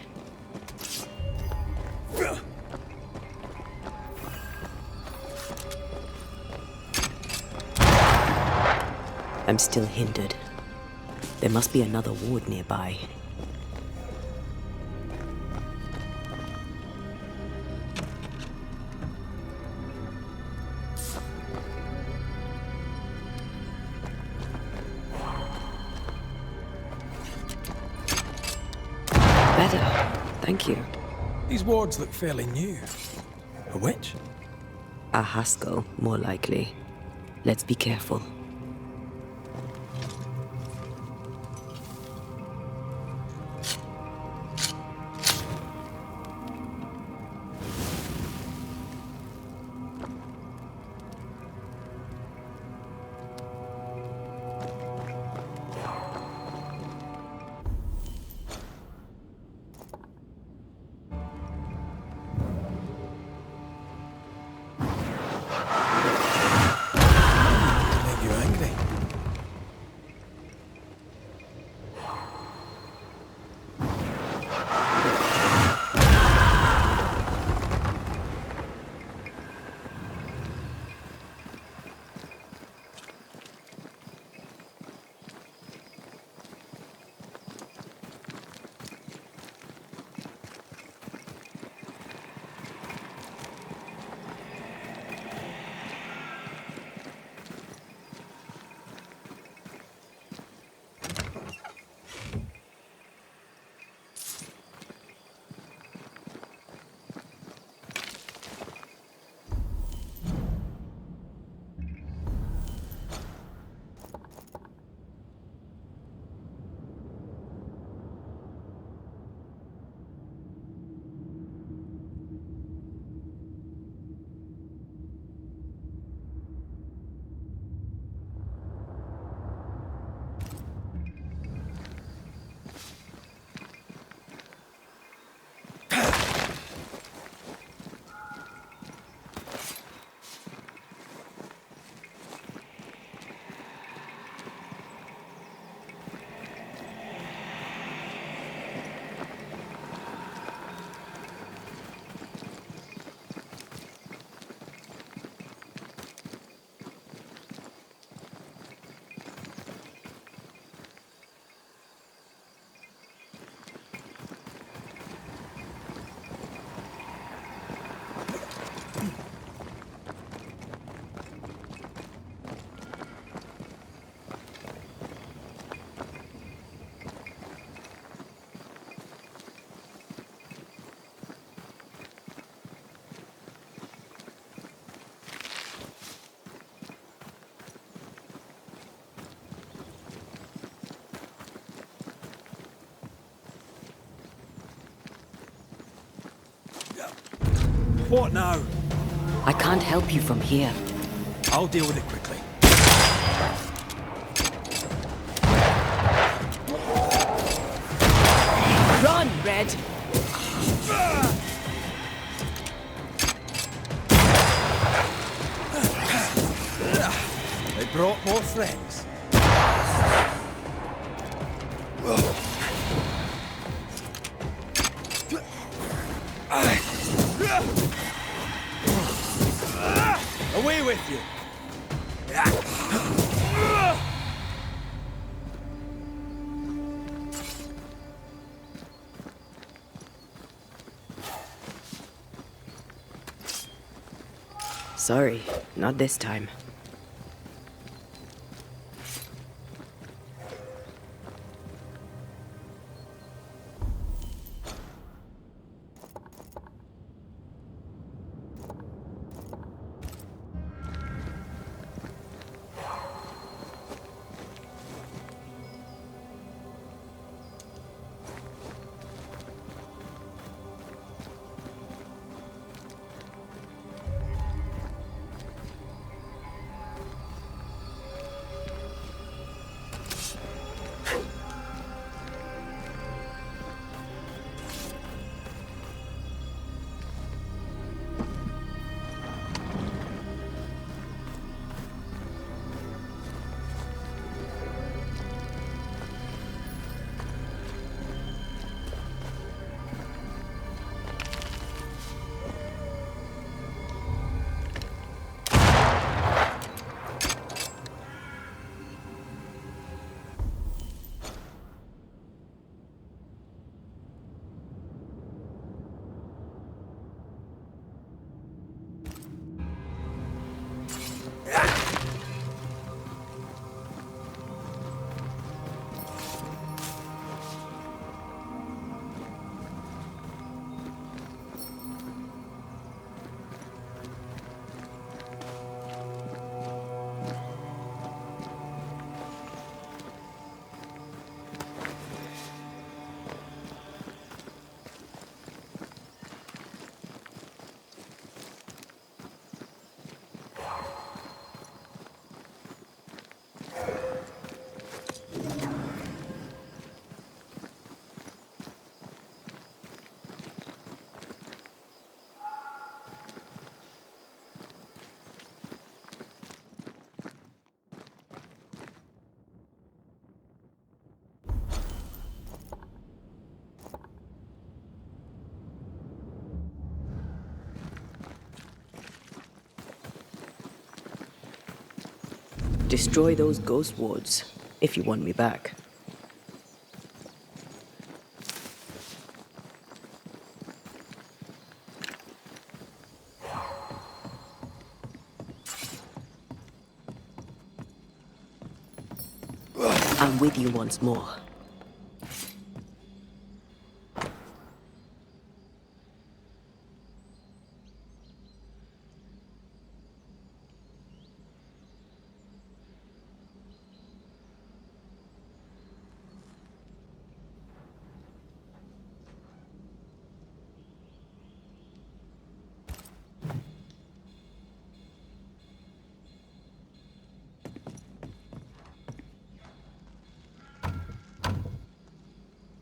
I'm still hindered. There must be another ward nearby. That better. Thank you. These wards look fairly new. A witch? A Haskell, more likely. Let's be careful. Make you angry. What now? I can't help you from here. I'll deal with it quickly. Run, Red! They brought more friends. Away with you! Sorry, not this time. Destroy those ghost wards if you want me back. I'm with you once more.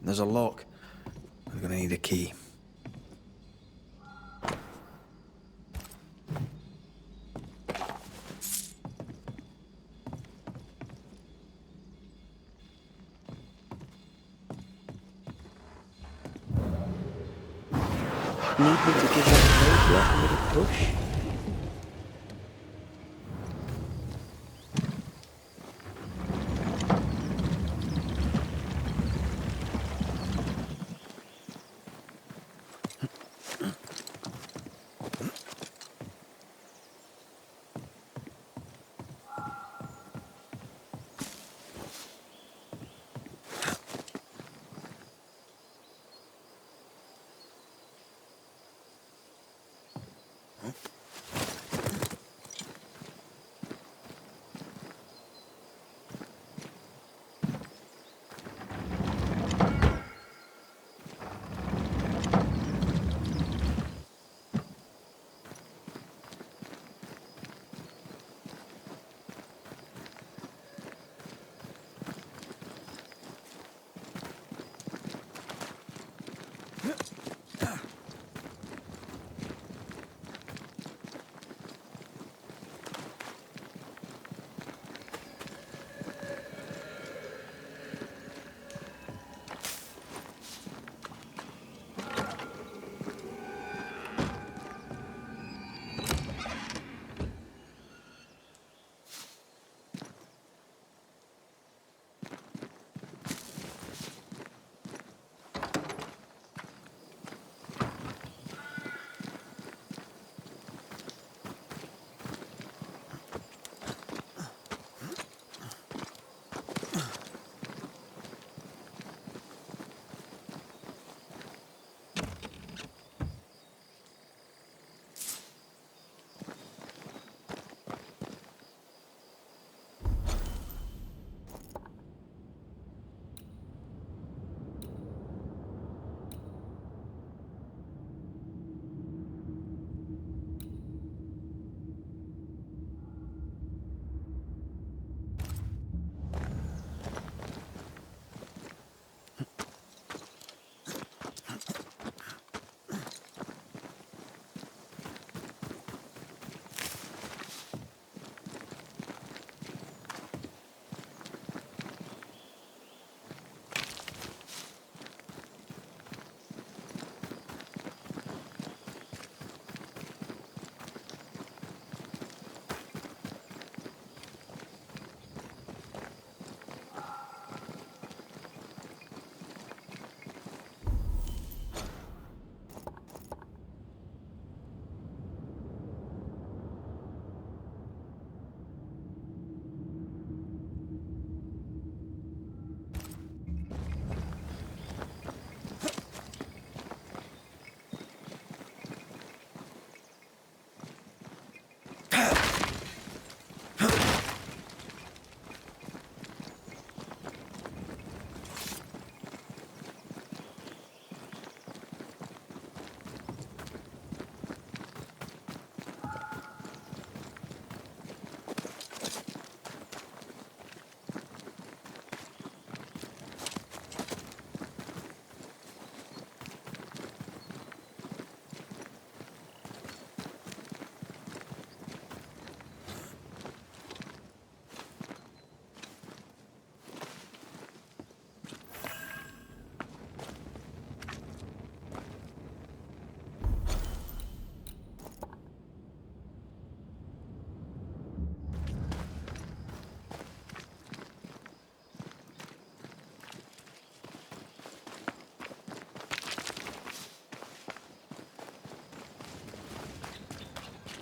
There's a lock. We're gonna need a key. Need me to give that code yet a little push?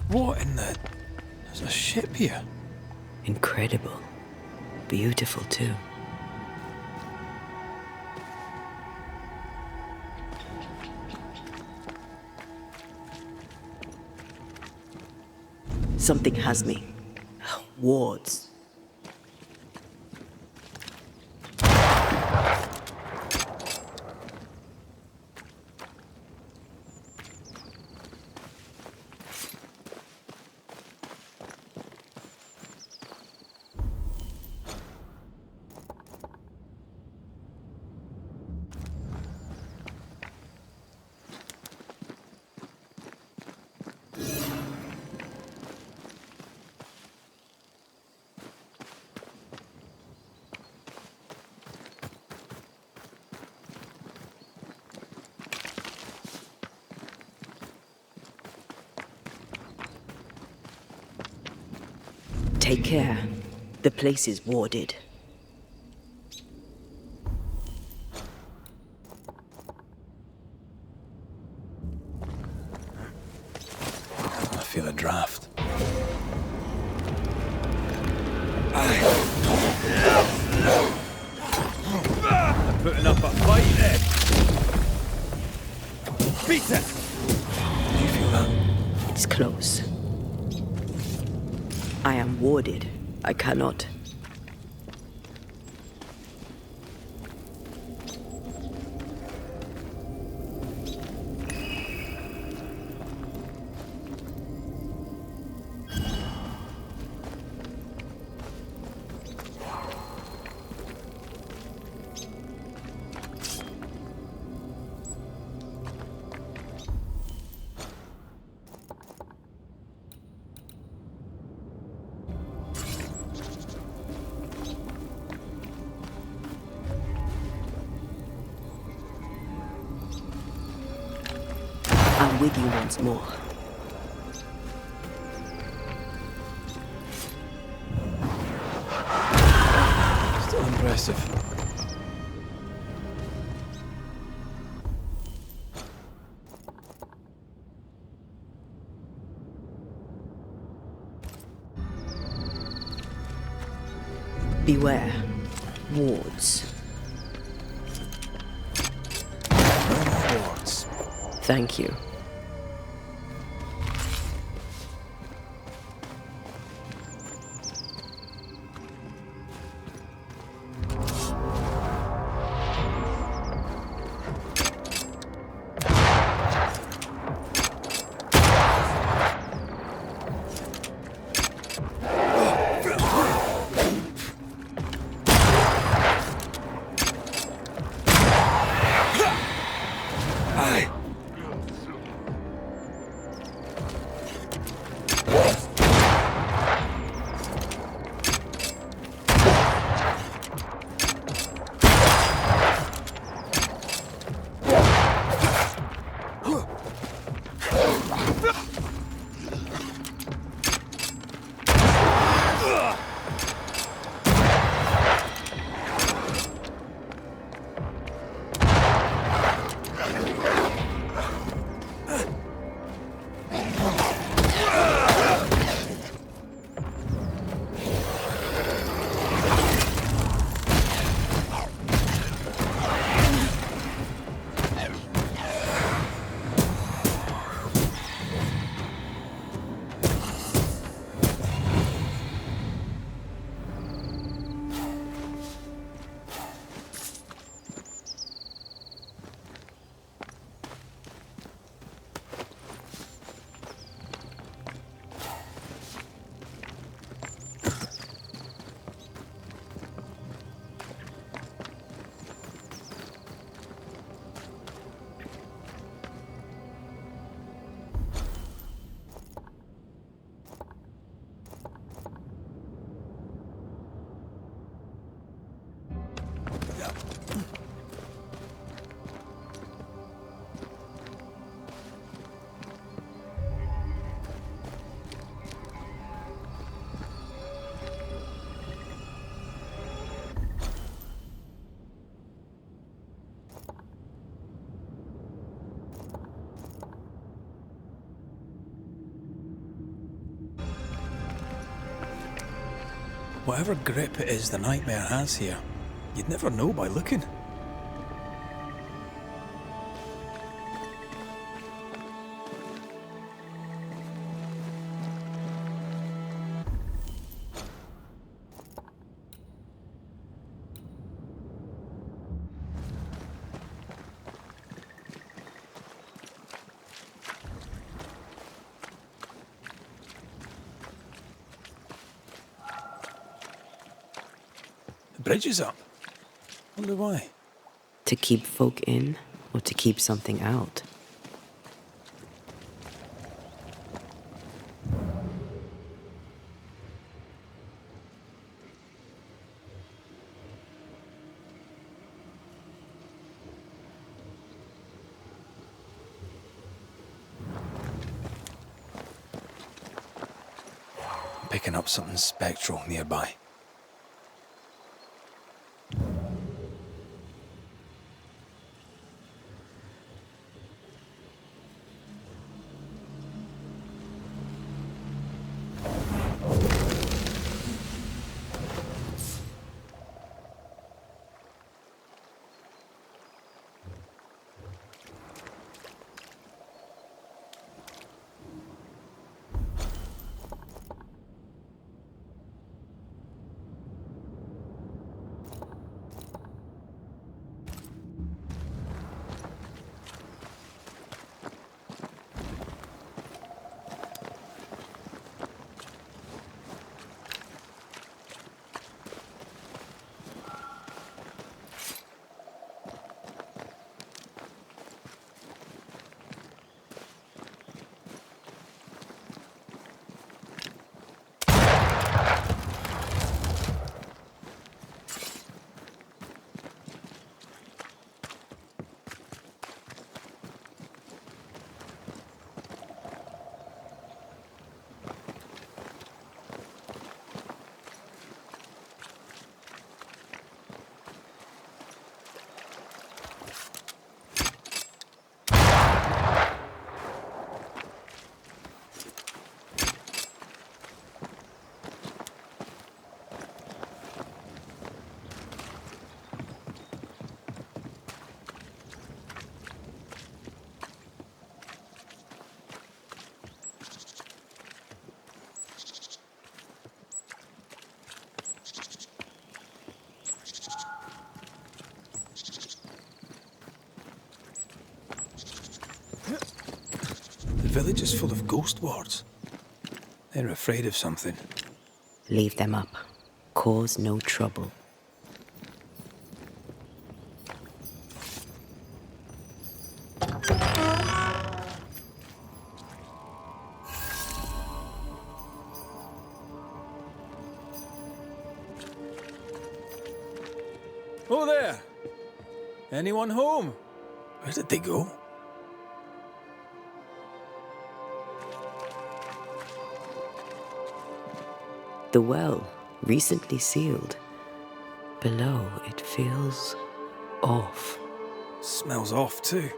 What in the... There's a ship here. Incredible. Beautiful, too. Something has me. Wards. Take care. The place is warded. I feel a draft. They're putting up a fight there. Beat it! Do you feel that? It's close. I am warded. I cannot. I'm with you once more. Still impressive. Beware. Wards. No more wards. Thank you. Whatever grip it is the nightmare has here, you'd never know by looking. The bridge is up. Wonder why. To keep folk in, or to keep something out? I'm picking up something spectral nearby. The village is full of ghost wards. They're afraid of something. Leave them up. Cause no trouble. Oh there! Anyone home? Where did they go? The well, recently sealed. Below, it feels off. Smells off too.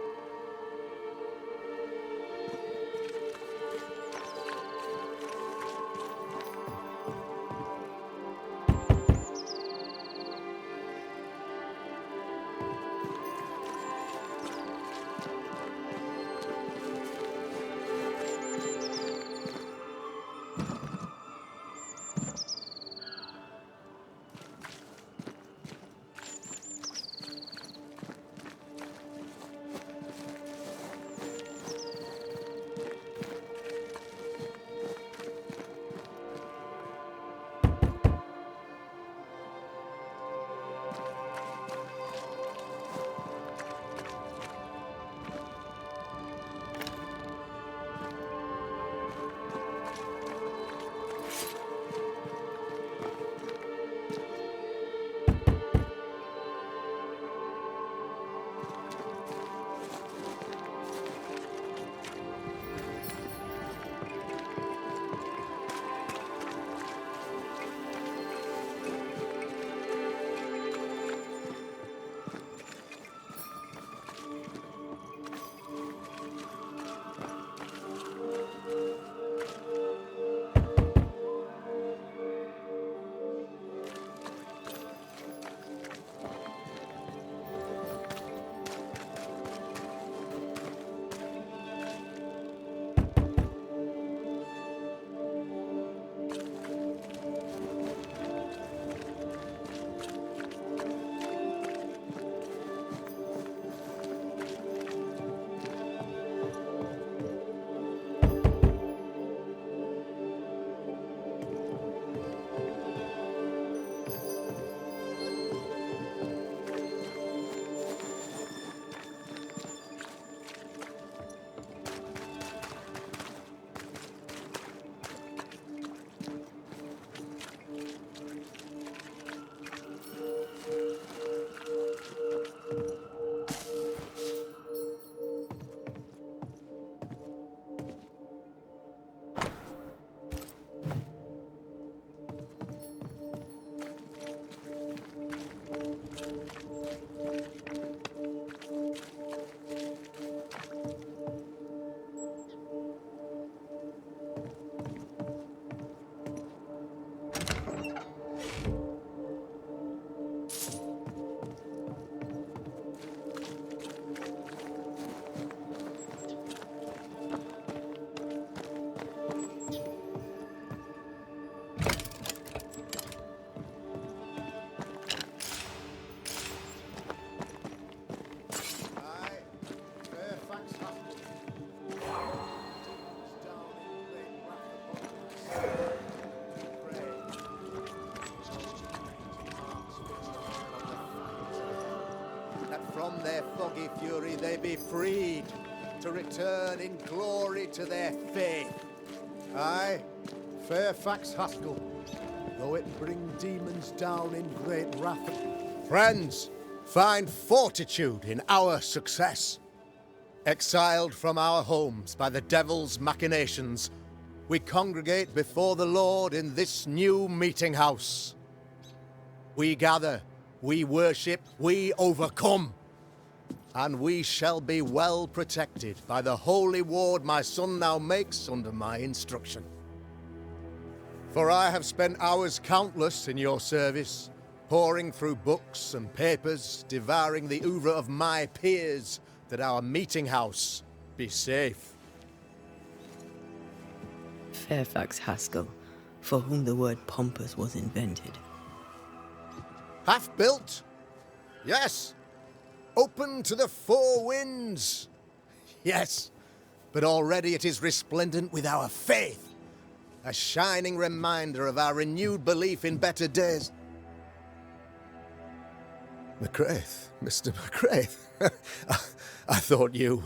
from their foggy fury they be freed, to return in glory to their faith. Aye, Fairfax Haskell, though it bring demons down in great wrath. Friends, find fortitude in our success. Exiled from our homes by the devil's machinations, we congregate before the Lord in this new meeting house. We gather, we worship, we overcome. And we shall be well protected by the holy ward my son now makes under my instruction. For I have spent hours countless in your service, poring through books and papers, devouring the oeuvre of my peers, that our meeting house be safe. Fairfax Haskell, for whom the word pompous was invented. Half built? Yes. Open to the four winds? Yes. But already it is resplendent with our faith. A shining reminder of our renewed belief in better days. McCraith, Mr. McCraith. I thought you.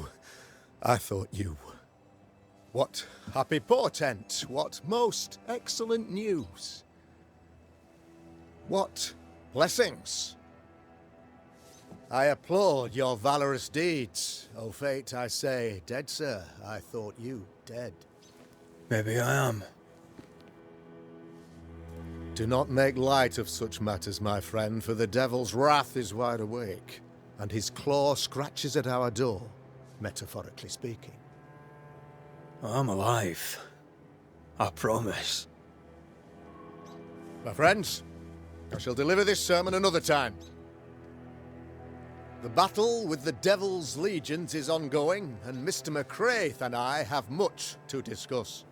What happy portent, what most excellent news. What blessings. I applaud your valorous deeds. O fate, I say, dead sir, I thought you dead. Maybe I am. Do not make light of such matters, my friend, for the devil's wrath is wide awake, and his claw scratches at our door, metaphorically speaking. I'm alive. I promise. My friends, I shall deliver this sermon another time. The battle with the devil's legions is ongoing, and Mr. McCraith and I have much to discuss.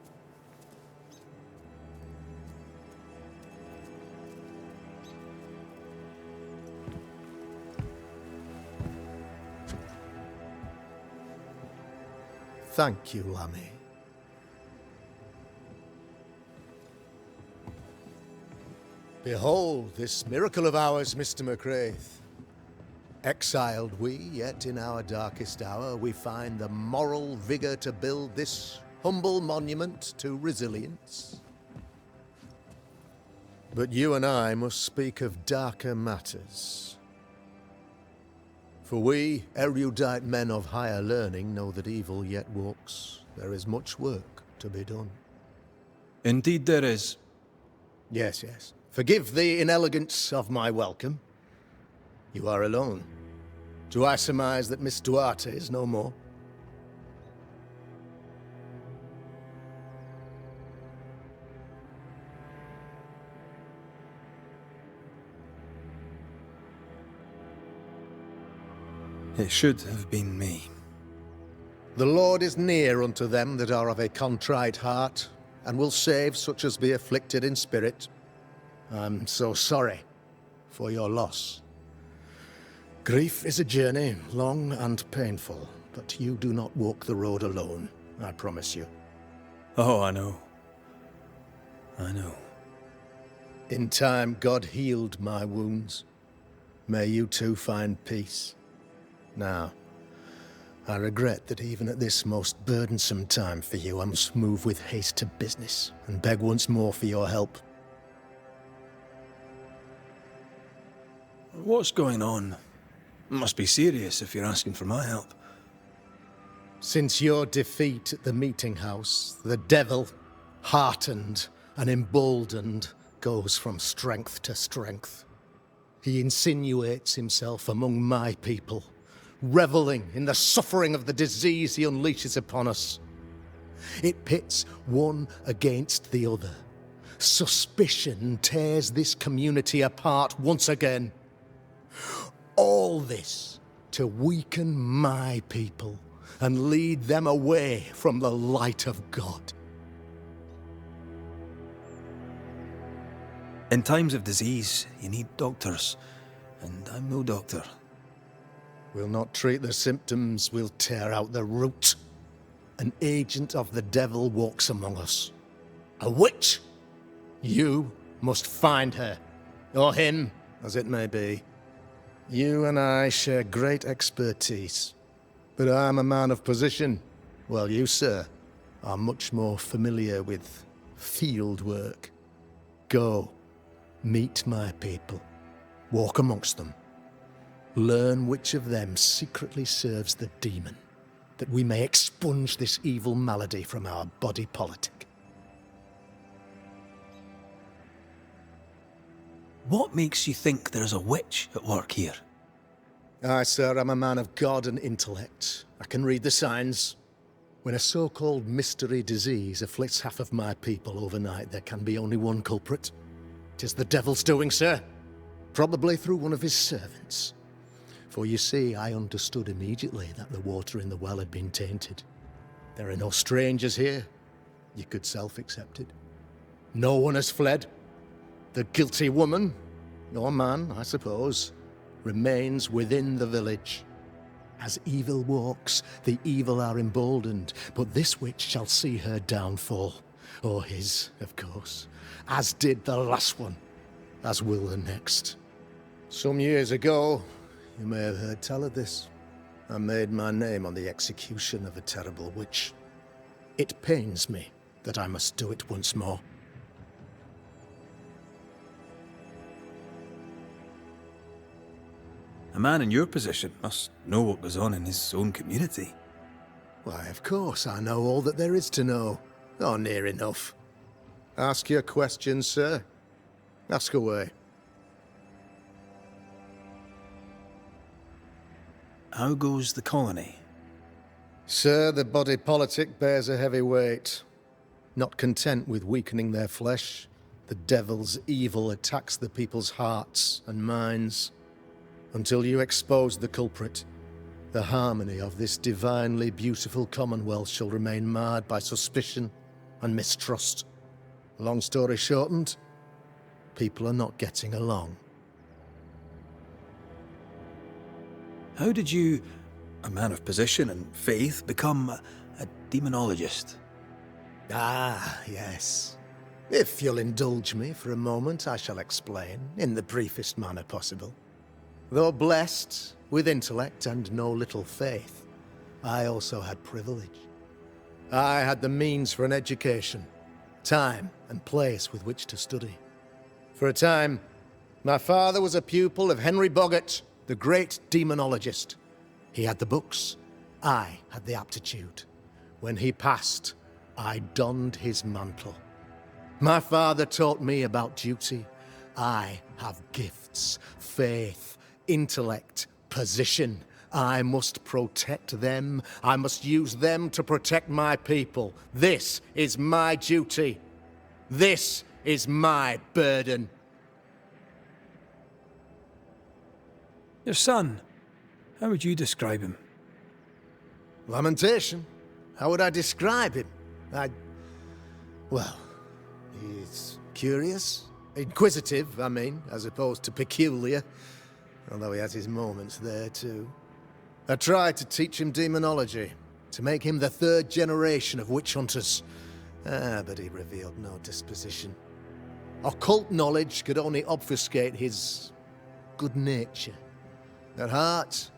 Thank you, Lammy. Behold this miracle of ours, Mr. McCraith. Exiled we, yet in our darkest hour we find the moral vigor to build this humble monument to resilience. But you and I must speak of darker matters. For we, erudite men of higher learning, know that evil yet walks. There is much work to be done. Indeed there is. Yes, yes. Forgive the inelegance of my welcome. You are alone. Do I surmise that Miss Duarte is no more? It should have been me. The Lord is near unto them that are of a contrite heart, and will save such as be afflicted in spirit. I'm so sorry for your loss. Grief is a journey, long and painful, but you do not walk the road alone, I promise you. Oh, I know. I know. In time, God healed my wounds. May you too find peace. Now, I regret that even at this most burdensome time for you, I must move with haste to business and beg once more for your help. What's going on? It must be serious if you're asking for my help. Since your defeat at the meeting house, the devil, heartened and emboldened, goes from strength to strength. He insinuates himself among my people, reveling in the suffering of the disease he unleashes upon us. It pits one against the other. Suspicion tears this community apart once again. All this to weaken my people and lead them away from the light of God. In times of disease, you need doctors, and I'm no doctor. We'll not treat the symptoms, we'll tear out the root. An agent of the devil walks among us. A witch! You must find her, or him, as it may be. You and I share great expertise. But I'm a man of position, while you, sir, are much more familiar with field work. Go, meet my people, walk amongst them, learn which of them secretly serves the demon, that we may expunge this evil malady from our body politic. What makes you think there's a witch at work here? Aye, sir, I'm a man of God and intellect. I can read the signs. When a so-called mystery disease afflicts half of my people overnight, there can be only one culprit. 'Tis the devil's doing, sir. Probably through one of his servants. For you see, I understood immediately that the water in the well had been tainted. There are no strangers here. You could self-accept it. No one has fled. The guilty woman, or man, I suppose, remains within the village. As evil walks, the evil are emboldened, but this witch shall see her downfall. Or his, of course. As did the last one. As will the next. Some years ago, you may have heard tell of this. I made my name on the execution of a terrible witch. It pains me that I must do it once more. A man in your position must know what goes on in his own community. Why, of course, I know all that there is to know. Or near enough. Ask your questions, sir. Ask away. How goes the colony? Sir, the body politic bears a heavy weight. Not content with weakening their flesh, the devil's evil attacks the people's hearts and minds. Until you expose the culprit, the harmony of this divinely beautiful commonwealth shall remain marred by suspicion and mistrust. Long story shortened, people are not getting along. How did you, a man of position and faith, become a demonologist? Ah, yes. If you'll indulge me for a moment, I shall explain, in the briefest manner possible. Though blessed with intellect and no little faith, I also had privilege. I had the means for an education, time and place with which to study. For a time, my father was a pupil of Henry Boggart, the great demonologist. He had the books, I had the aptitude. When he passed, I donned his mantle. My father taught me about duty. I have gifts, faith, intellect, position. I must protect them. I must use them to protect my people. This is my duty. This is my burden. Your son, how would you describe him? Lamentation? How would I describe him? Well, he's curious. Inquisitive, I mean, as opposed to peculiar. Although he has his moments there, too. I tried to teach him demonology, to make him the third generation of witch hunters. But he revealed no disposition. Occult knowledge could only obfuscate his good nature. At heart,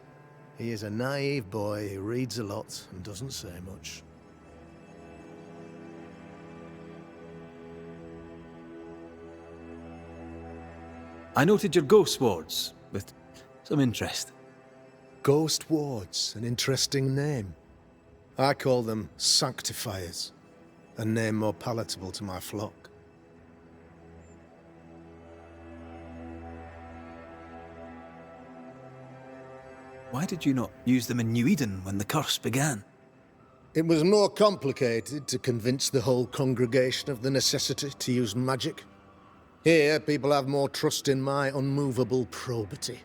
he is a naive boy who reads a lot and doesn't say much. I noted your ghost wards with some interest. Ghost wards, an interesting name. I call them sanctifiers, a name more palatable to my flock. Why did you not use them in New Eden when the curse began? It was more complicated to convince the whole congregation of the necessity to use magic. Here, people have more trust in my unmovable probity.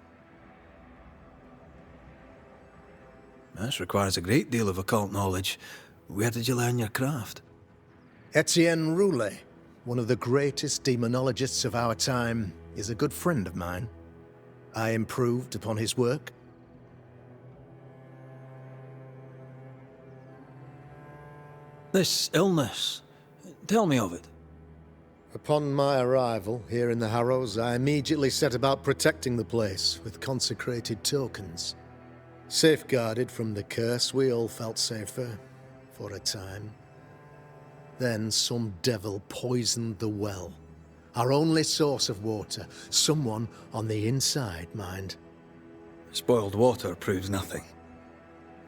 This requires a great deal of occult knowledge. Where did you learn your craft? Etienne Roulet, one of the greatest demonologists of our time, is a good friend of mine. I improved upon his work. This illness, tell me of it. Upon my arrival here in the Harrows, I immediately set about protecting the place with consecrated tokens. Safeguarded from the curse, we all felt safer, for a time. Then some devil poisoned the well, our only source of water. Someone on the inside, mind. Spoiled water proves nothing.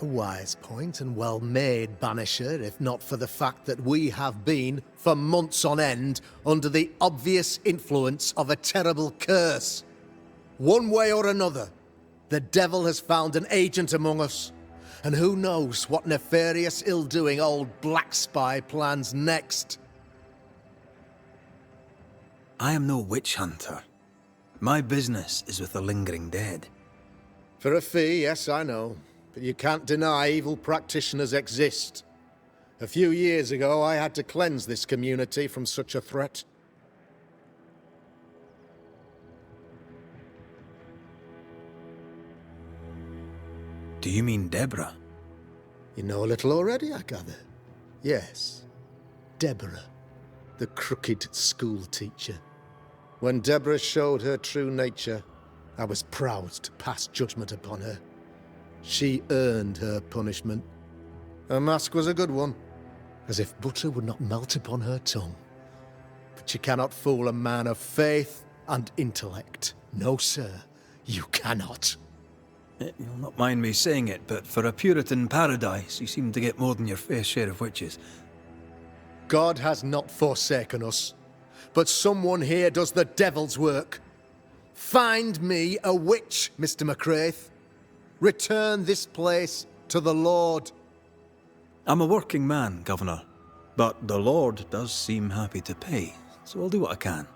A wise point and well made, Banisher, if not for the fact that we have been, for months on end, under the obvious influence of a terrible curse. One way or another, the devil has found an agent among us, and who knows what nefarious ill-doing old Black Spy plans next. I am no witch hunter. My business is with the lingering dead. For a fee, yes, I know. But you can't deny evil practitioners exist. A few years ago, I had to cleanse this community from such a threat. Do you mean Deborah? You know a little already, I gather. Yes, Deborah, the crooked school teacher. When Deborah showed her true nature, I was proud to pass judgment upon her. She earned her punishment. Her mask was a good one, as if butter would not melt upon her tongue. But you cannot fool a man of faith and intellect. No, sir, you cannot. You'll not mind me saying it, but for a Puritan paradise, you seem to get more than your fair share of witches. God has not forsaken us, but someone here does the devil's work. Find me a witch, Mr. McCraith. Return this place to the Lord. I'm a working man, Governor, but the Lord does seem happy to pay, so I'll do what I can.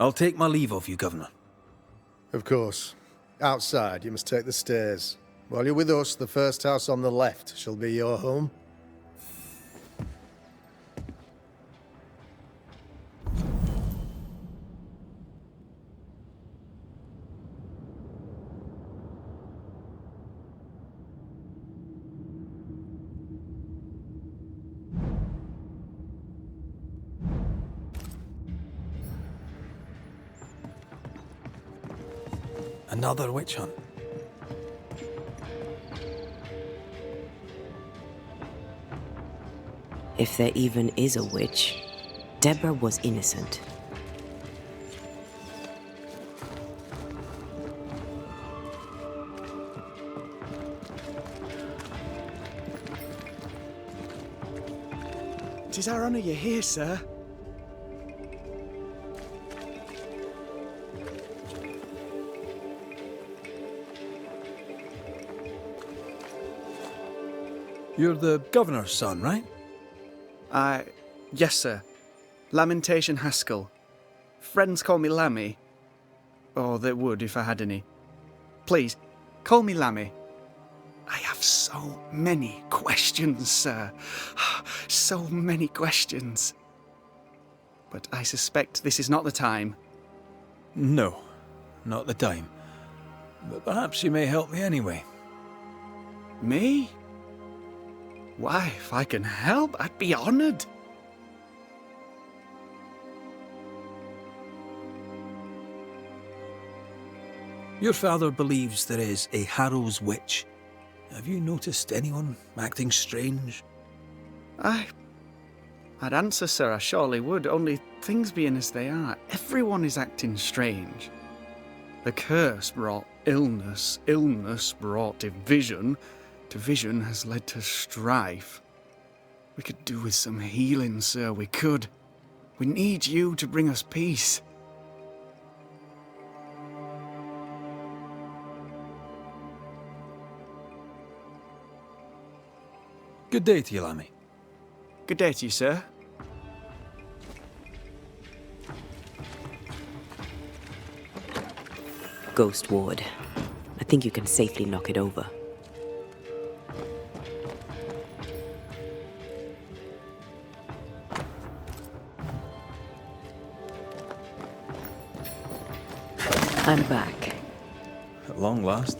I'll take my leave of you, Governor. Of course. Outside, you must take the stairs. While you're with us, the first house on the left shall be your home. Another witch hunt. If there even is a witch, Deborah was innocent. Tis our honour you're here, sir. You're the Governor's son, right? Yes, sir. Lamentation Haskell. Friends call me Lammy. Or they would if I had any. Please, call me Lammy. I have so many questions, sir. So many questions. But I suspect this is not the time. No, not the time. But perhaps you may help me anyway. Me? Why, if I can help, I'd be honoured. Your father believes there is a Harrows witch. Have you noticed anyone acting strange? I'd answer, sir, I surely would, only things being as they are, everyone is acting strange. The curse brought illness, illness brought division, division has led to strife. We could do with some healing, sir, we could. We need you to bring us peace. Good day to you, Lammy. Good day to you, sir. Ghost Ward. I think you can safely knock it over. I'm back. At long last.